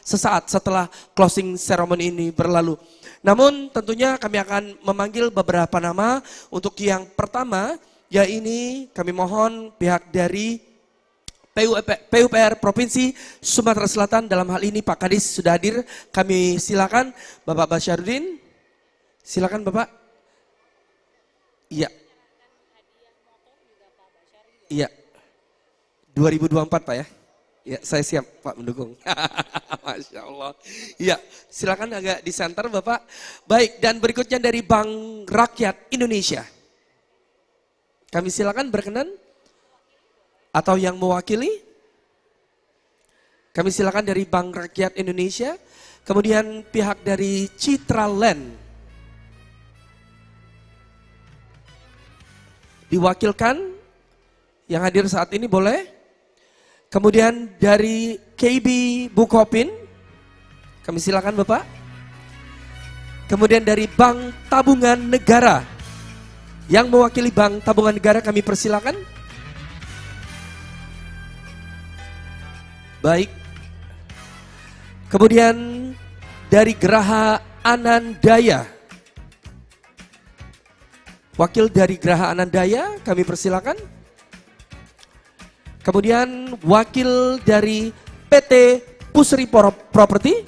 sesaat setelah closing ceremony ini berlalu. Namun tentunya kami akan memanggil beberapa nama. Untuk yang pertama, ya ini kami mohon pihak dari PUPR Provinsi Sumatera Selatan, dalam hal ini Pak Kadis sudah hadir. Kami silakan Bapak Basyarudin. Silakan Bapak. Iya. Iya. 2024 Pak ya. Ya, saya siap Pak mendukung. Masya Allah. Iya, silakan agak di center Bapak. Baik, dan berikutnya dari Bank Rakyat Indonesia. Kami silakan berkenan. Atau yang mewakili. Kami silakan dari Bank Rakyat Indonesia. Kemudian pihak dari Citra Land. diwakilkan yang hadir saat ini boleh. Kemudian dari KB Bukopin, kami silakan Bapak. Kemudian dari Bank Tabungan Negara, yang mewakili Bank Tabungan Negara kami persilakan. Baik. Kemudian dari Geraha Anandaya, wakil dari Geraha Anandaya kami persilakan. Kemudian wakil dari PT Pusri Property.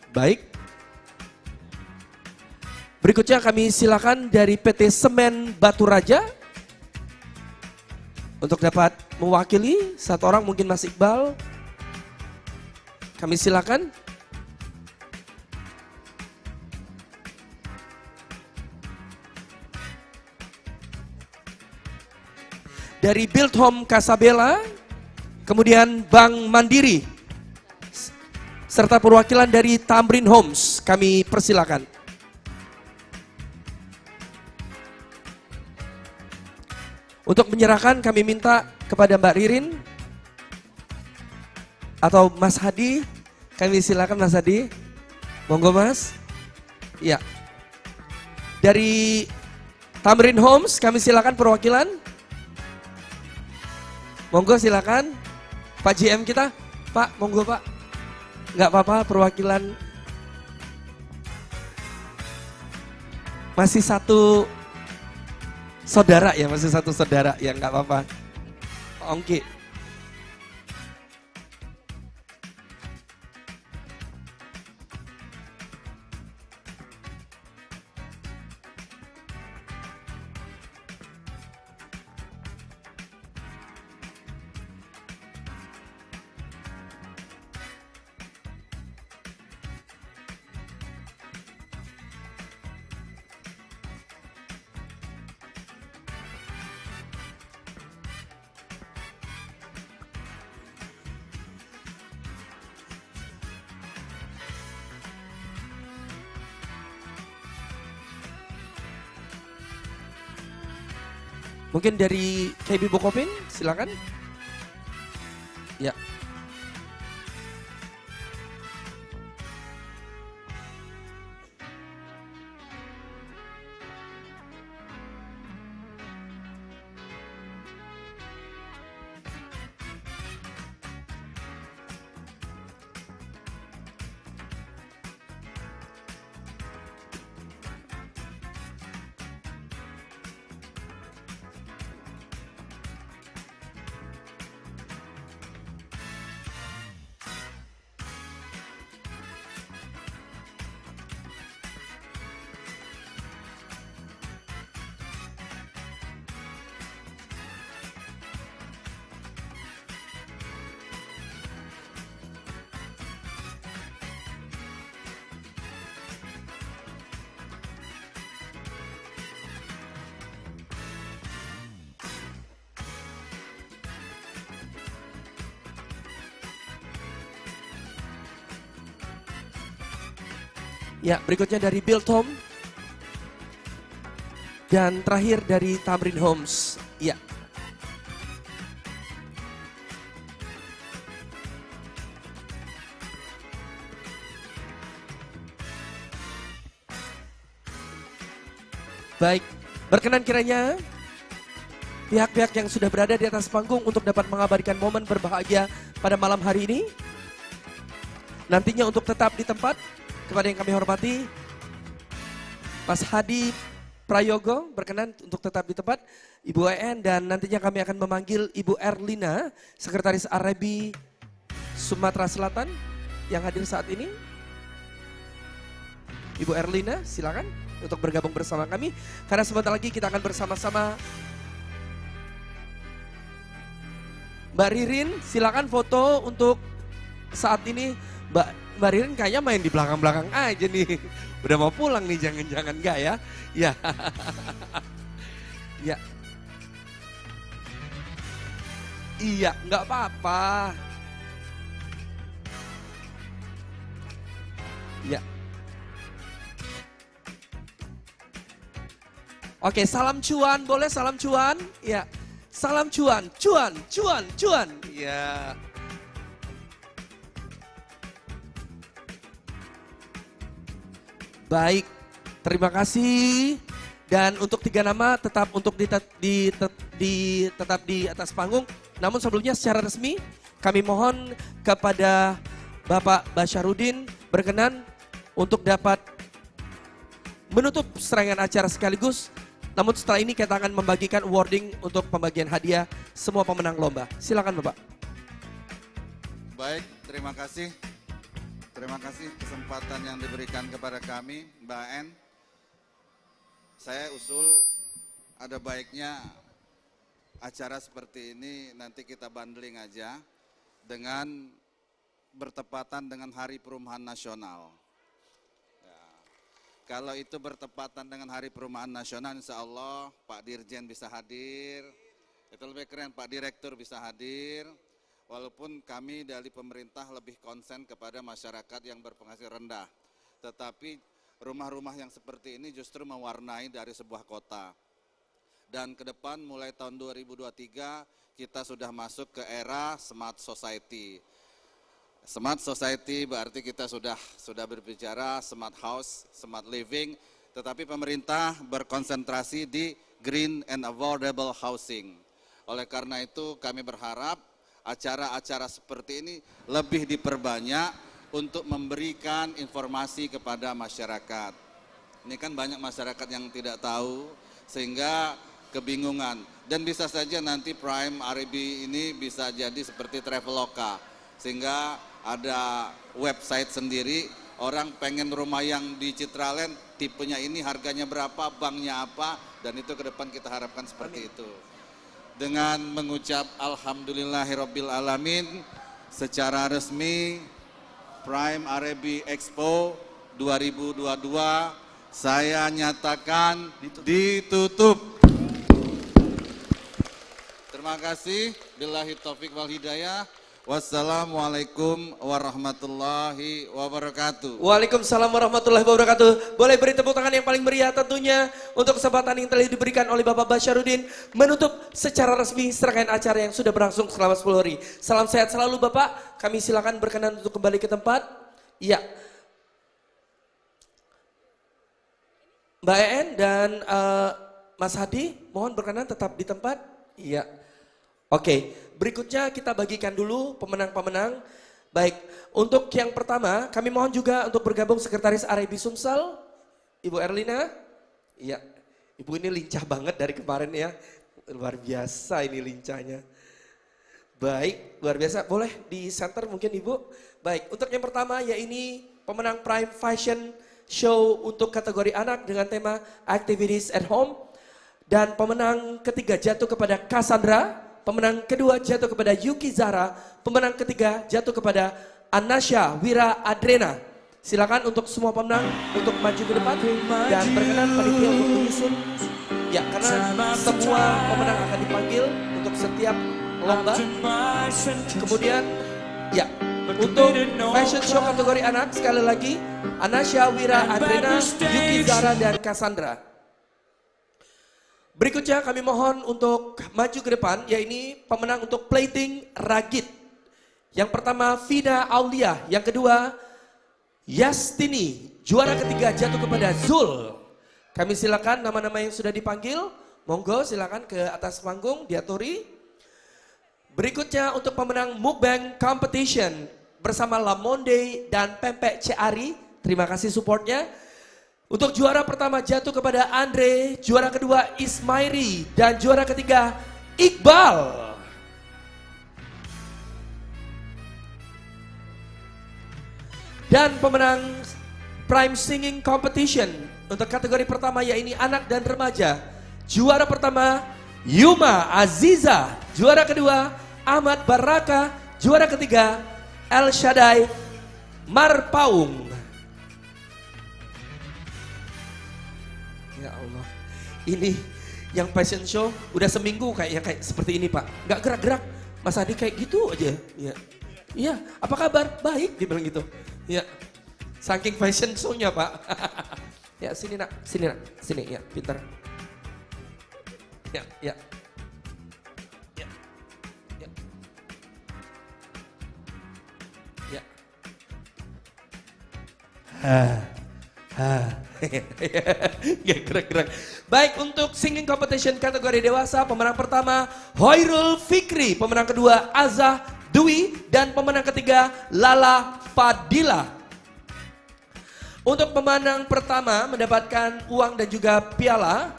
Baik. Berikutnya kami silakan dari PT Semen Batu Raja. Untuk dapat mewakili satu orang, mungkin Mas Iqbal. Kami silakan. Dari Build Home Casabella, kemudian Bank Mandiri, serta perwakilan dari Tamrin Homes, kami persilakan. Untuk menyerahkan kami minta kepada Mbak Ririn atau Mas Hadi, kami silakan Mas Hadi. Monggo Mas. Iya. Dari Tamrin Homes kami silakan perwakilan. Monggo silakan Pak GM kita, Pak, monggo Pak. Enggak apa-apa, perwakilan masih satu saudara ya, masih satu saudara ya, enggak apa-apa. Oke. Mungkin dari KB Bukopin, silakan. Ya. Ya, berikutnya dari Build Home. Dan terakhir dari Tamrin Homes. Ya. Baik, berkenan kiranya pihak-pihak yang sudah berada di atas panggung untuk dapat mengabadikan momen berbahagia pada malam hari ini. Nantinya untuk tetap di tempat, kepada yang kami hormati, Mas Hadi Prayogo berkenan untuk tetap di tempat, Ibu EN, dan nantinya kami akan memanggil Ibu Erlina, Sekretaris Arebi Sumatera Selatan yang hadir saat ini. Ibu Erlina, silakan untuk bergabung bersama kami, karena sebentar lagi kita akan bersama-sama. Mbak Ririn, silakan foto untuk saat ini. Mbak Ririn kayaknya main di belakang-belakang aja nih. Udah mau pulang nih, jangan-jangan enggak ya. Ya. Ya. Iya, enggak apa-apa. Ya. Oke, salam cuan, boleh salam cuan? Ya, salam cuan, cuan, cuan, cuan. Ya. Baik, terima kasih. Dan untuk 3 nama tetap untuk tetap di atas panggung. Namun sebelumnya secara resmi kami mohon kepada Bapak Basyarudin berkenan untuk dapat menutup serangkaian acara sekaligus. Namun setelah ini kita akan membagikan awarding untuk pembagian hadiah semua pemenang lomba. Silakan Bapak. Baik, terima kasih. Terima kasih kesempatan yang diberikan kepada kami, Mbak En. Saya usul ada baiknya acara seperti ini nanti kita bundling aja dengan bertepatan dengan Hari Perumahan Nasional. Ya, kalau itu bertepatan dengan Hari Perumahan Nasional, insya Allah Pak Dirjen bisa hadir. Itu lebih keren, Pak Direktur bisa hadir. Walaupun kami dari pemerintah lebih konsen kepada masyarakat yang berpenghasilan rendah. Tetapi rumah-rumah yang seperti ini justru mewarnai dari sebuah kota. Dan ke depan mulai tahun 2023 kita sudah masuk ke era smart society. Smart society berarti kita sudah berbicara smart house, smart living, tetapi pemerintah berkonsentrasi di green and affordable housing. Oleh karena itu kami berharap acara-acara seperti ini lebih diperbanyak untuk memberikan informasi kepada masyarakat. Ini kan banyak masyarakat yang tidak tahu sehingga kebingungan. Dan bisa saja nanti Prime Arabi ini bisa jadi seperti Traveloka. Sehingga ada website sendiri, orang pengen rumah yang di Citraland, tipenya ini harganya berapa, banknya apa, dan itu ke depan kita harapkan seperti itu. Dengan mengucap Alhamdulillahirabbil alamin, secara resmi Prime Arabi Expo 2022 saya nyatakan ditutup. Terima kasih. Billahi taufik wal hidayah. Wassalamualaikum warahmatullahi wabarakatuh. Waalaikumsalam warahmatullahi wabarakatuh. Boleh beri tepuk tangan yang paling meriah tentunya untuk kesempatan yang telah diberikan oleh Bapak Basyarudin menutup secara resmi serangkaian acara yang sudah berlangsung selama 10 hari. Salam sehat selalu Bapak. Kami silakan berkenan untuk kembali ke tempat. Iya. Mbak En dan Mas Hadi mohon berkenan tetap di tempat. Iya. Oke, berikutnya kita bagikan dulu pemenang-pemenang. Baik, untuk yang pertama kami mohon juga untuk bergabung Sekretaris Arabi Sumsel, Ibu Erlina. Iya, Ibu ini lincah banget dari kemarin ya, luar biasa ini lincahnya. Baik, luar biasa, boleh di center mungkin Ibu. Baik, untuk yang pertama ya ini pemenang Prime Fashion Show untuk kategori anak dengan tema Activities at Home. Dan pemenang ketiga jatuh kepada Cassandra. Pemenang kedua jatuh kepada Yuki Zara, pemenang ketiga jatuh kepada Anasha Wira Adrena. Silakan untuk semua pemenang untuk maju ke depan dan berkenan panitia untuk menyusun. Ya, karena semua pemenang akan dipanggil untuk setiap lomba. Kemudian, ya, untuk fashion show kategori anak sekali lagi Anasha Wira Adrena, Yuki Zara dan Cassandra. Berikutnya kami mohon untuk maju ke depan, yaitu pemenang untuk plating ragit. Yang pertama Vida Aulia, yang kedua Yastini, juara ketiga jatuh kepada Zul. Kami silakan nama-nama yang sudah dipanggil, monggo silakan ke atas panggung diaturi. Berikutnya untuk pemenang mukbang competition bersama Lamonde dan Pempek Ceari, terima kasih supportnya. Untuk juara pertama jatuh kepada Andre, juara kedua Ismairi, dan juara ketiga Iqbal. Dan pemenang Prime Singing Competition untuk kategori pertama yaitu anak dan remaja. Juara pertama Yuma Aziza, juara kedua Ahmad Baraka, juara ketiga El Shaddai Marpaung. Ya Allah, ini yang fashion show udah seminggu kayak seperti ini Pak. Nggak gerak-gerak, Mas Adi kayak gitu aja. Ya. Iya, apa kabar? Baik, dia bilang gitu. Ya, saking fashion show-nya Pak. Ya sini nak, sini ya, pintar. Ya, ya. Ya. Ya. Ya. Ya, gerak-gerak. Baik, untuk singing competition kategori dewasa, pemenang pertama Hoirul Fikri, pemenang kedua Azah Dwi, dan pemenang ketiga Lala Fadila. Untuk pemenang pertama mendapatkan uang dan juga piala,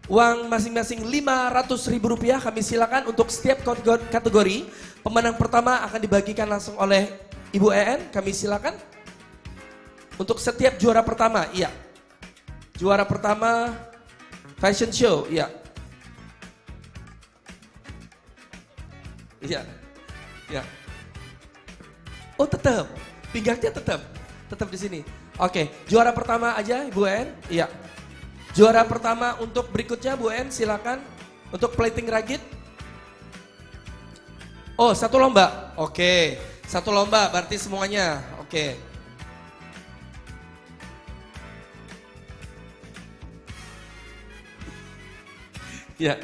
uang masing-masing Rp500.000. Kami silakan untuk setiap kategori. Pemenang pertama akan dibagikan langsung oleh Ibu EN, kami silakan. Untuk setiap juara pertama, iya. Juara pertama fashion show, iya. Iya. Ya. Oh, tetap. Pinggangnya tetap di sini. Oke, juara pertama aja Ibu En. Iya. Juara pertama untuk berikutnya Bu En, silakan untuk plating ragit. Oh, satu lomba. Oke. Satu lomba berarti semuanya. Oke. Ya.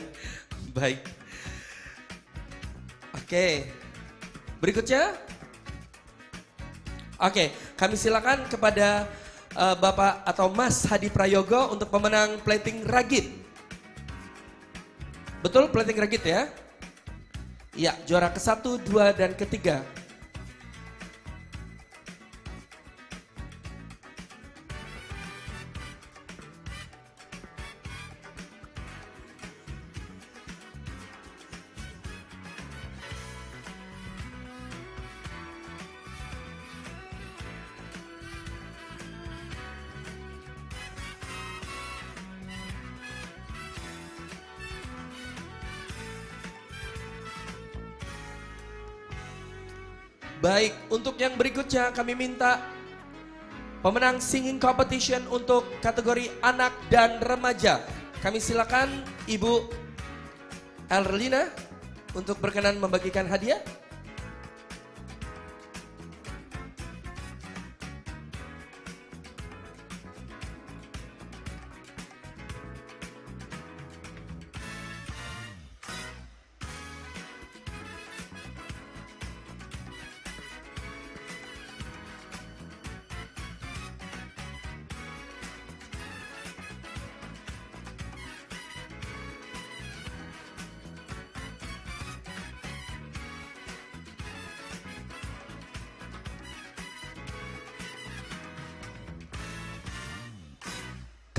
Baik. Oke. Berikutnya. Oke, kami silakan kepada Bapak atau Mas Hadi Prayogo untuk pemenang plating ragit. Betul plating ragit ya? Iya, juara ke-1, 2, dan ketiga. Baik, untuk yang berikutnya kami minta pemenang singing competition untuk kategori anak dan remaja. Kami silakan Ibu Erlina untuk berkenan membagikan hadiah.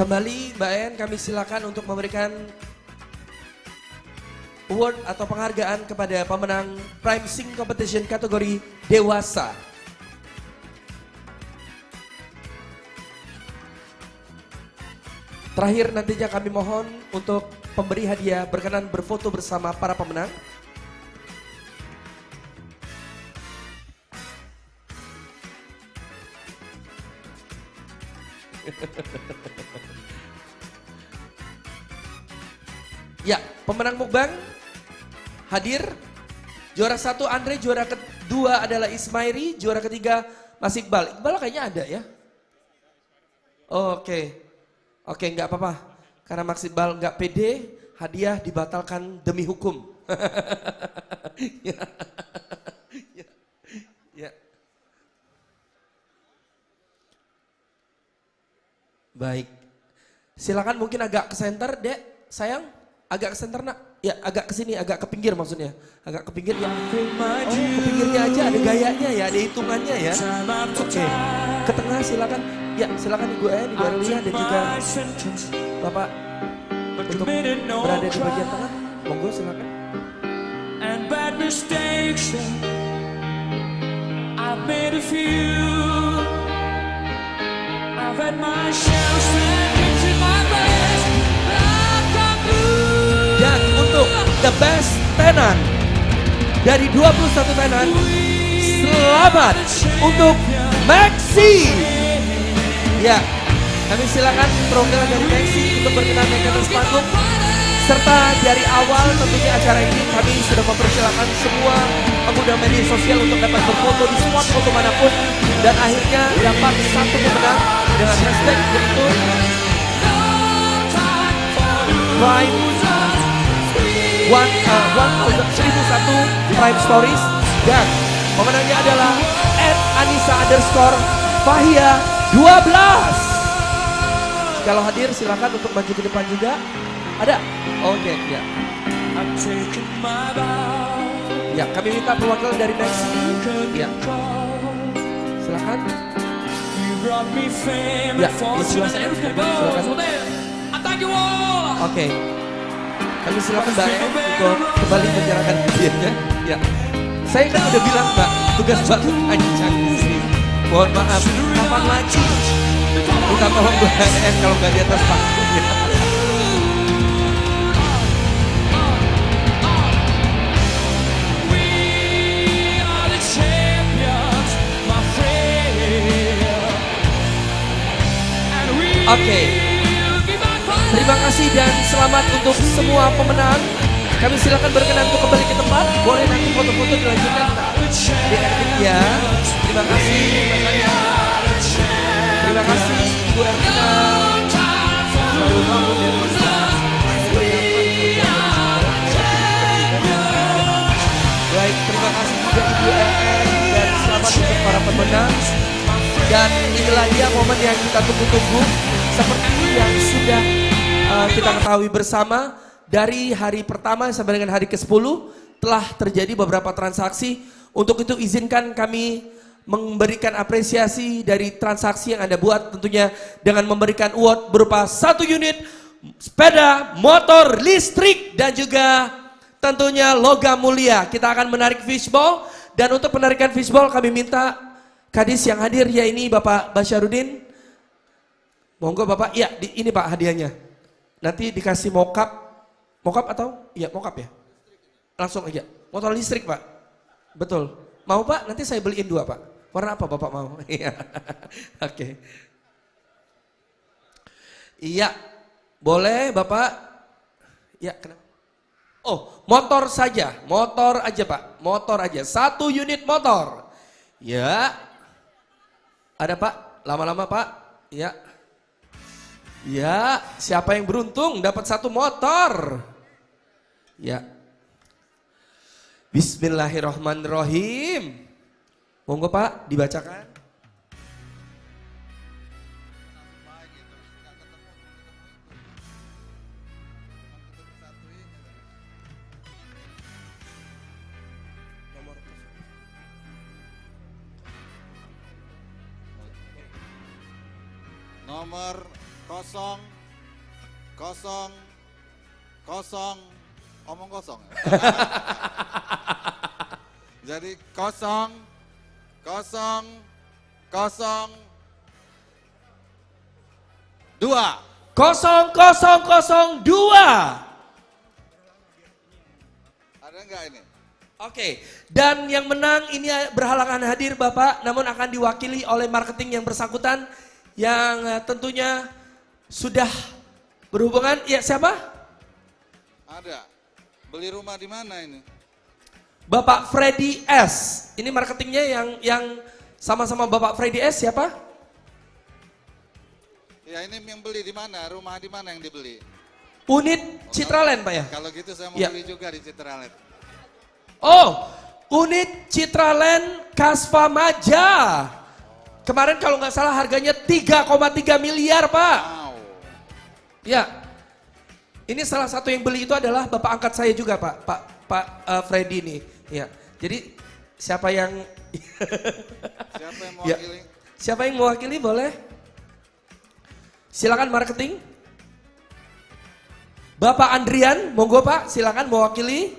Kembali Mbak En, kami silakan untuk memberikan award atau penghargaan kepada pemenang Prime Sing Competition kategori dewasa. Terakhir nantinya kami mohon untuk pemberi hadiah berkenan berfoto bersama para pemenang. Ya, pemenang mukbang hadir. Juara 1 Andre, juara kedua adalah Ismairi, juara ketiga Mas Iqbal. Iqbal kayaknya ada ya? Oke. Oke, enggak apa-apa. Karena Mas Iqbal enggak pede, hadiah dibatalkan demi hukum. Ya. Ya. Ya. Baik. Silakan mungkin agak ke center, Dek, sayang. Agak ke center nak, ya agak ke sini, agak ke pinggir maksudnya. Agak ke pinggir ya. Oh, ke pinggirnya aja ada gayanya ya, ada hitungannya ya. Oke, ke tengah silakan. Ya silakan Ibu En, Ibu Erlina dan juga Bapak untuk berada di bagian tengah. Monggo silakan. And bad mistakes, I've made a few. I've had my share of seconds in my best. Dan untuk the best tenan dari 21 tenan, selamat untuk Maxi. Ya, kami silakan program dari Maxi untuk berkenan naik ke atas panggung. Serta dari awal tentunya acara ini kami sudah mempersilakan semua pengguna media sosial untuk dapat berfoto di spot foto manapun. Dan akhirnya dapat satu pemenang dengan hashtag yaitu Prime 1001 Prime Stories. Dan pemenangnya adalah @Anissa_Fahia 12. Kalau hadir silakan untuk maju ke depan juga. Ada? Oke, ya. I'm taking my vow. Ya, kami minta perwakilan dari Next. Ya, silakan. You brought me fame Ya, and di fortune sebelah and sana. everything. Silakan. Well, then, I thank you all. Oke. Kami silakan Mbak En untuk kembali menjalankan kegiatannya. Ya. Saya kan udah bilang Mbak, tugas Mbak tuh panjang di sini. Mohon maaf, kapan lagi? Minta tolong Mbak En kalau nggak di atas panggung ya. We are the champions, my friend. And we Oke. will be back for Terima kasih dan selamat untuk semua pemenang. Kami silakan berkenan untuk kembali ke tempat. Boleh nanti foto-foto dilanjutkan di edit ya. Terima kasih. Terima kasih Ibu Erna. Baik, terima kasih juga Ibu RN dan selamat untuk para pemenang. Dan inilah dia momen yang kita tunggu-tunggu seperti yang sudah kita ketahui bersama dari hari pertama sampai dengan hari ke-10 telah terjadi beberapa transaksi. Untuk itu izinkan kami memberikan apresiasi dari transaksi yang Anda buat tentunya dengan memberikan award berupa 1 unit sepeda motor listrik dan juga tentunya logam mulia. Kita akan menarik fishball dan untuk penarikan fishball kami minta Kadis yang hadir ya ini Bapak Basyarudin. Monggo Bapak, ya ini Pak hadiahnya. Nanti dikasih mockup atau? Iya mockup ya. Langsung aja, motor listrik Pak. Betul. Mau Pak? Nanti saya beliin 2 Pak. Warna apa Bapak mau? Iya. Oke. Iya, boleh Bapak. Ya kenapa? Oh motor saja, motor aja Pak. Motor aja, 1 unit motor. Ya. Ada Pak, lama-lama Pak. Ya. Ya, siapa yang beruntung dapat 1 motor? Ya. Bismillahirrahmanirrahim. Monggo Pak, dibacakan. Nomor 000 omong kosong. Jadi 0002. 0002. Ada enggak ini? Oke, dan yang menang ini berhalangan hadir Bapak, namun akan diwakili oleh marketing yang bersangkutan yang tentunya sudah berhubungan. Ya siapa? Ada. Beli rumah di mana ini? Bapak Freddy S. Ini marketingnya yang sama-sama Bapak Freddy S siapa? Ya ini yang beli di mana? Rumah di mana yang dibeli? Unit Citraland Pak ya? Kalau gitu saya mau Ya. beli juga di Citraland. Oh, unit Citraland Kasva Maja. Kemarin kalau nggak salah harganya 3,3 miliar Pak. Wow. Ya, ini salah satu yang beli itu adalah bapak angkat saya juga Pak Freddy nih. Ya, jadi siapa yang Siapa yang Ya. mewakili? siapa yang mewakili boleh? Silakan marketing. Bapak Andrian, monggo Pak, silakan mewakili.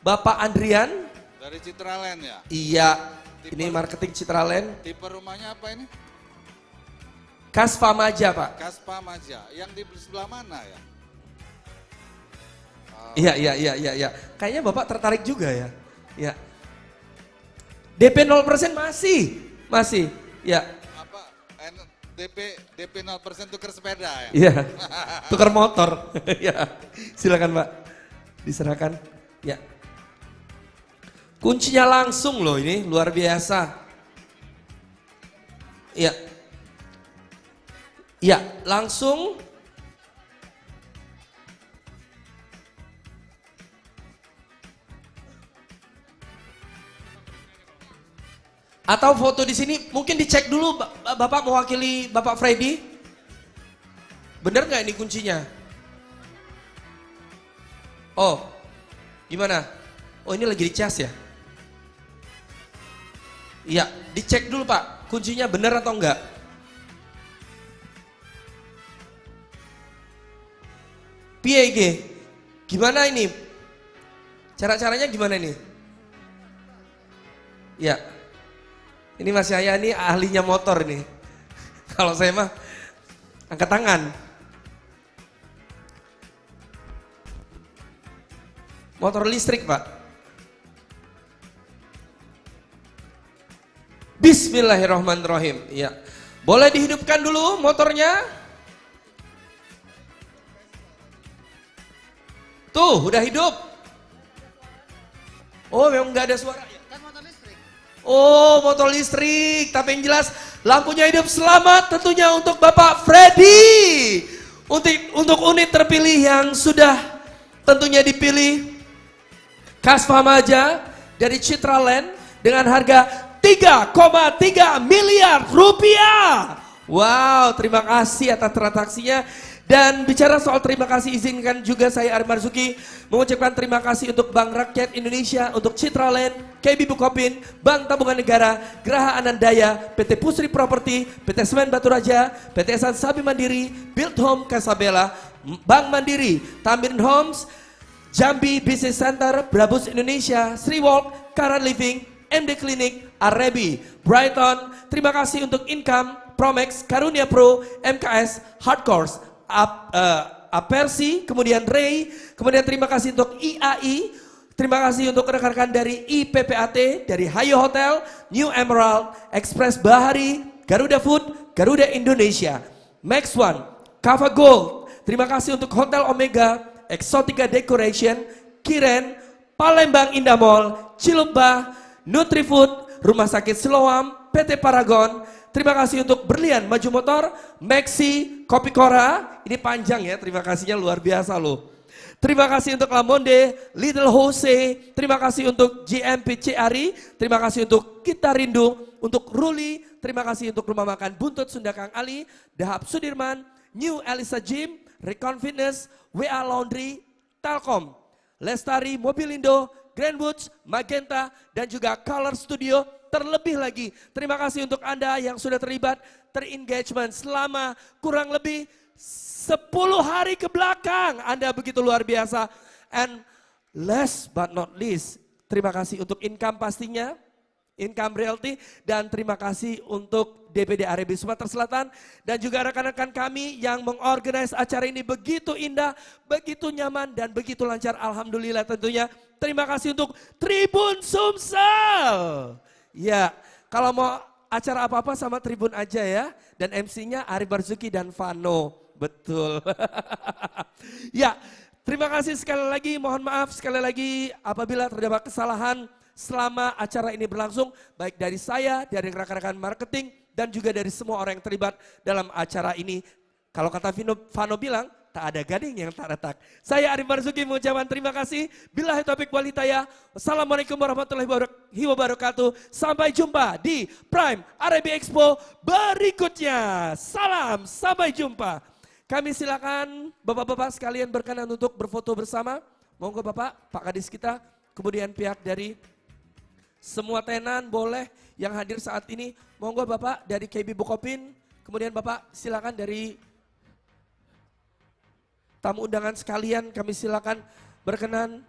Bapak Andrian. Dari Citraland ya? Iya, ini marketing Citraland. Tipe rumahnya apa ini? Kasva Maja Pak. Kaspa Maja. Yang di sebelah mana ya? Iya. Kayaknya Bapak tertarik juga ya. Ya. DP 0% masih. Ya. Apa? DP 0% tukar sepeda ya? Iya. Tukar motor. Ya. Silakan Pak. Diserahkan. Ya. Kuncinya langsung loh ini, luar biasa. Iya. Ya, langsung. Atau foto di sini mungkin dicek dulu Bapak mewakili Bapak Freddy. Bener nggak ini kuncinya? Oh, gimana? Oh ini lagi dicas ya? Iya, dicek dulu Pak, kuncinya bener atau enggak? PAG, gimana ini? Cara-caranya gimana ini? Ya, ini Mas Yahya ini ahlinya motor nih. Kalau saya mah angkat tangan. Motor listrik Pak. Bismillahirrahmanirrahim. Ya, boleh dihidupkan dulu motornya. Tuh, udah hidup. Oh, memang nggak ada suara ya? Kan motor listrik. Oh, motor listrik. Tapi yang jelas lampunya hidup. Selamat tentunya untuk Bapak Freddy. Untuk unit terpilih yang sudah tentunya dipilih. Kasva Maja dari Citra Land dengan harga 3,3 miliar rupiah. Wow, terima kasih atas transaksinya. Dan bicara soal terima kasih, izinkan juga saya Ari Marzuki mengucapkan terima kasih untuk Bank Rakyat Indonesia, untuk Citra Land, KB Bukopin, Bank Tabungan Negara, Geraha Anandaya, PT Pusri Properti, PT Semen Batu Raja, PT Esan Sabi Mandiri, Build Home Casabella, Bank Mandiri, Tamrin Homes, Jambi Business Center, Brabus Indonesia, Sri Walk, Karan Living, MD Clinic, Arebi, Brighton. Terima kasih untuk Income, Promex, Karunia Pro, MKS, Hardcourse, Apersi, kemudian Ray, kemudian terima kasih untuk IAI, terima kasih untuk rekan-rekan dari IPPAT, dari Hayo Hotel, New Emerald, Express Bahari, Garuda Food, Garuda Indonesia, Max One, Kava Gold, terima kasih untuk Hotel Omega, Exotica Decoration, Kiren, Palembang Indah Mall, Cilubah, Nutrifood, Rumah Sakit Siloam, PT Paragon. Terima kasih untuk Berlian Maju Motor, Maxi, Kopi Kora. Ini panjang ya, terima kasihnya luar biasa loh. Terima kasih untuk Lamonde, Little Jose. Terima kasih untuk GMP Ari. Terima kasih untuk Kita Rindu, untuk Ruli. Terima kasih untuk Rumah Makan Buntut Sunda Kang Ali, Dahab Sudirman, New Elisa Gym, Recon Fitness, WA Laundry, Telkom, Lestari, Mobilindo, Grand Woods, Magenta, dan juga Color Studio. Terlebih lagi, terima kasih untuk Anda yang sudah terlibat, terengagement selama kurang lebih 10 hari ke belakang. Anda begitu luar biasa. And last but not least, terima kasih untuk Income pastinya, Income Realty, dan terima kasih untuk DPD Arebi Sumatera Selatan, dan juga rekan-rekan kami yang mengorganize acara ini begitu indah, begitu nyaman, dan begitu lancar. Alhamdulillah tentunya. Terima kasih untuk Tribun Sumsel. Ya, kalau mau acara apa-apa sama Tribun aja ya. Dan MC-nya Ari Marzuki dan Vano. Betul. Ya, terima kasih sekali lagi. Mohon maaf sekali lagi apabila terdapat kesalahan selama acara ini berlangsung. Baik dari saya, dari rekan-rekan marketing, dan juga dari semua orang yang terlibat dalam acara ini. Kalau kata Vano bilang, tak ada gading yang tak retak. Saya Ari Marzuki mengucapkan terima kasih. Billahi taufiq wal hidayah. Wassalamualaikum warahmatullahi wabarakatuh. Sampai jumpa di Prime Arebi Expo berikutnya. Salam, sampai jumpa. Kami silakan bapak-bapak sekalian berkenan untuk berfoto bersama. Monggo Bapak, Pak Kadis kita, kemudian pihak dari semua tenan boleh yang hadir saat ini. Monggo Bapak dari KB Bukopin, kemudian Bapak silakan dari tamu undangan sekalian, kami silakan berkenan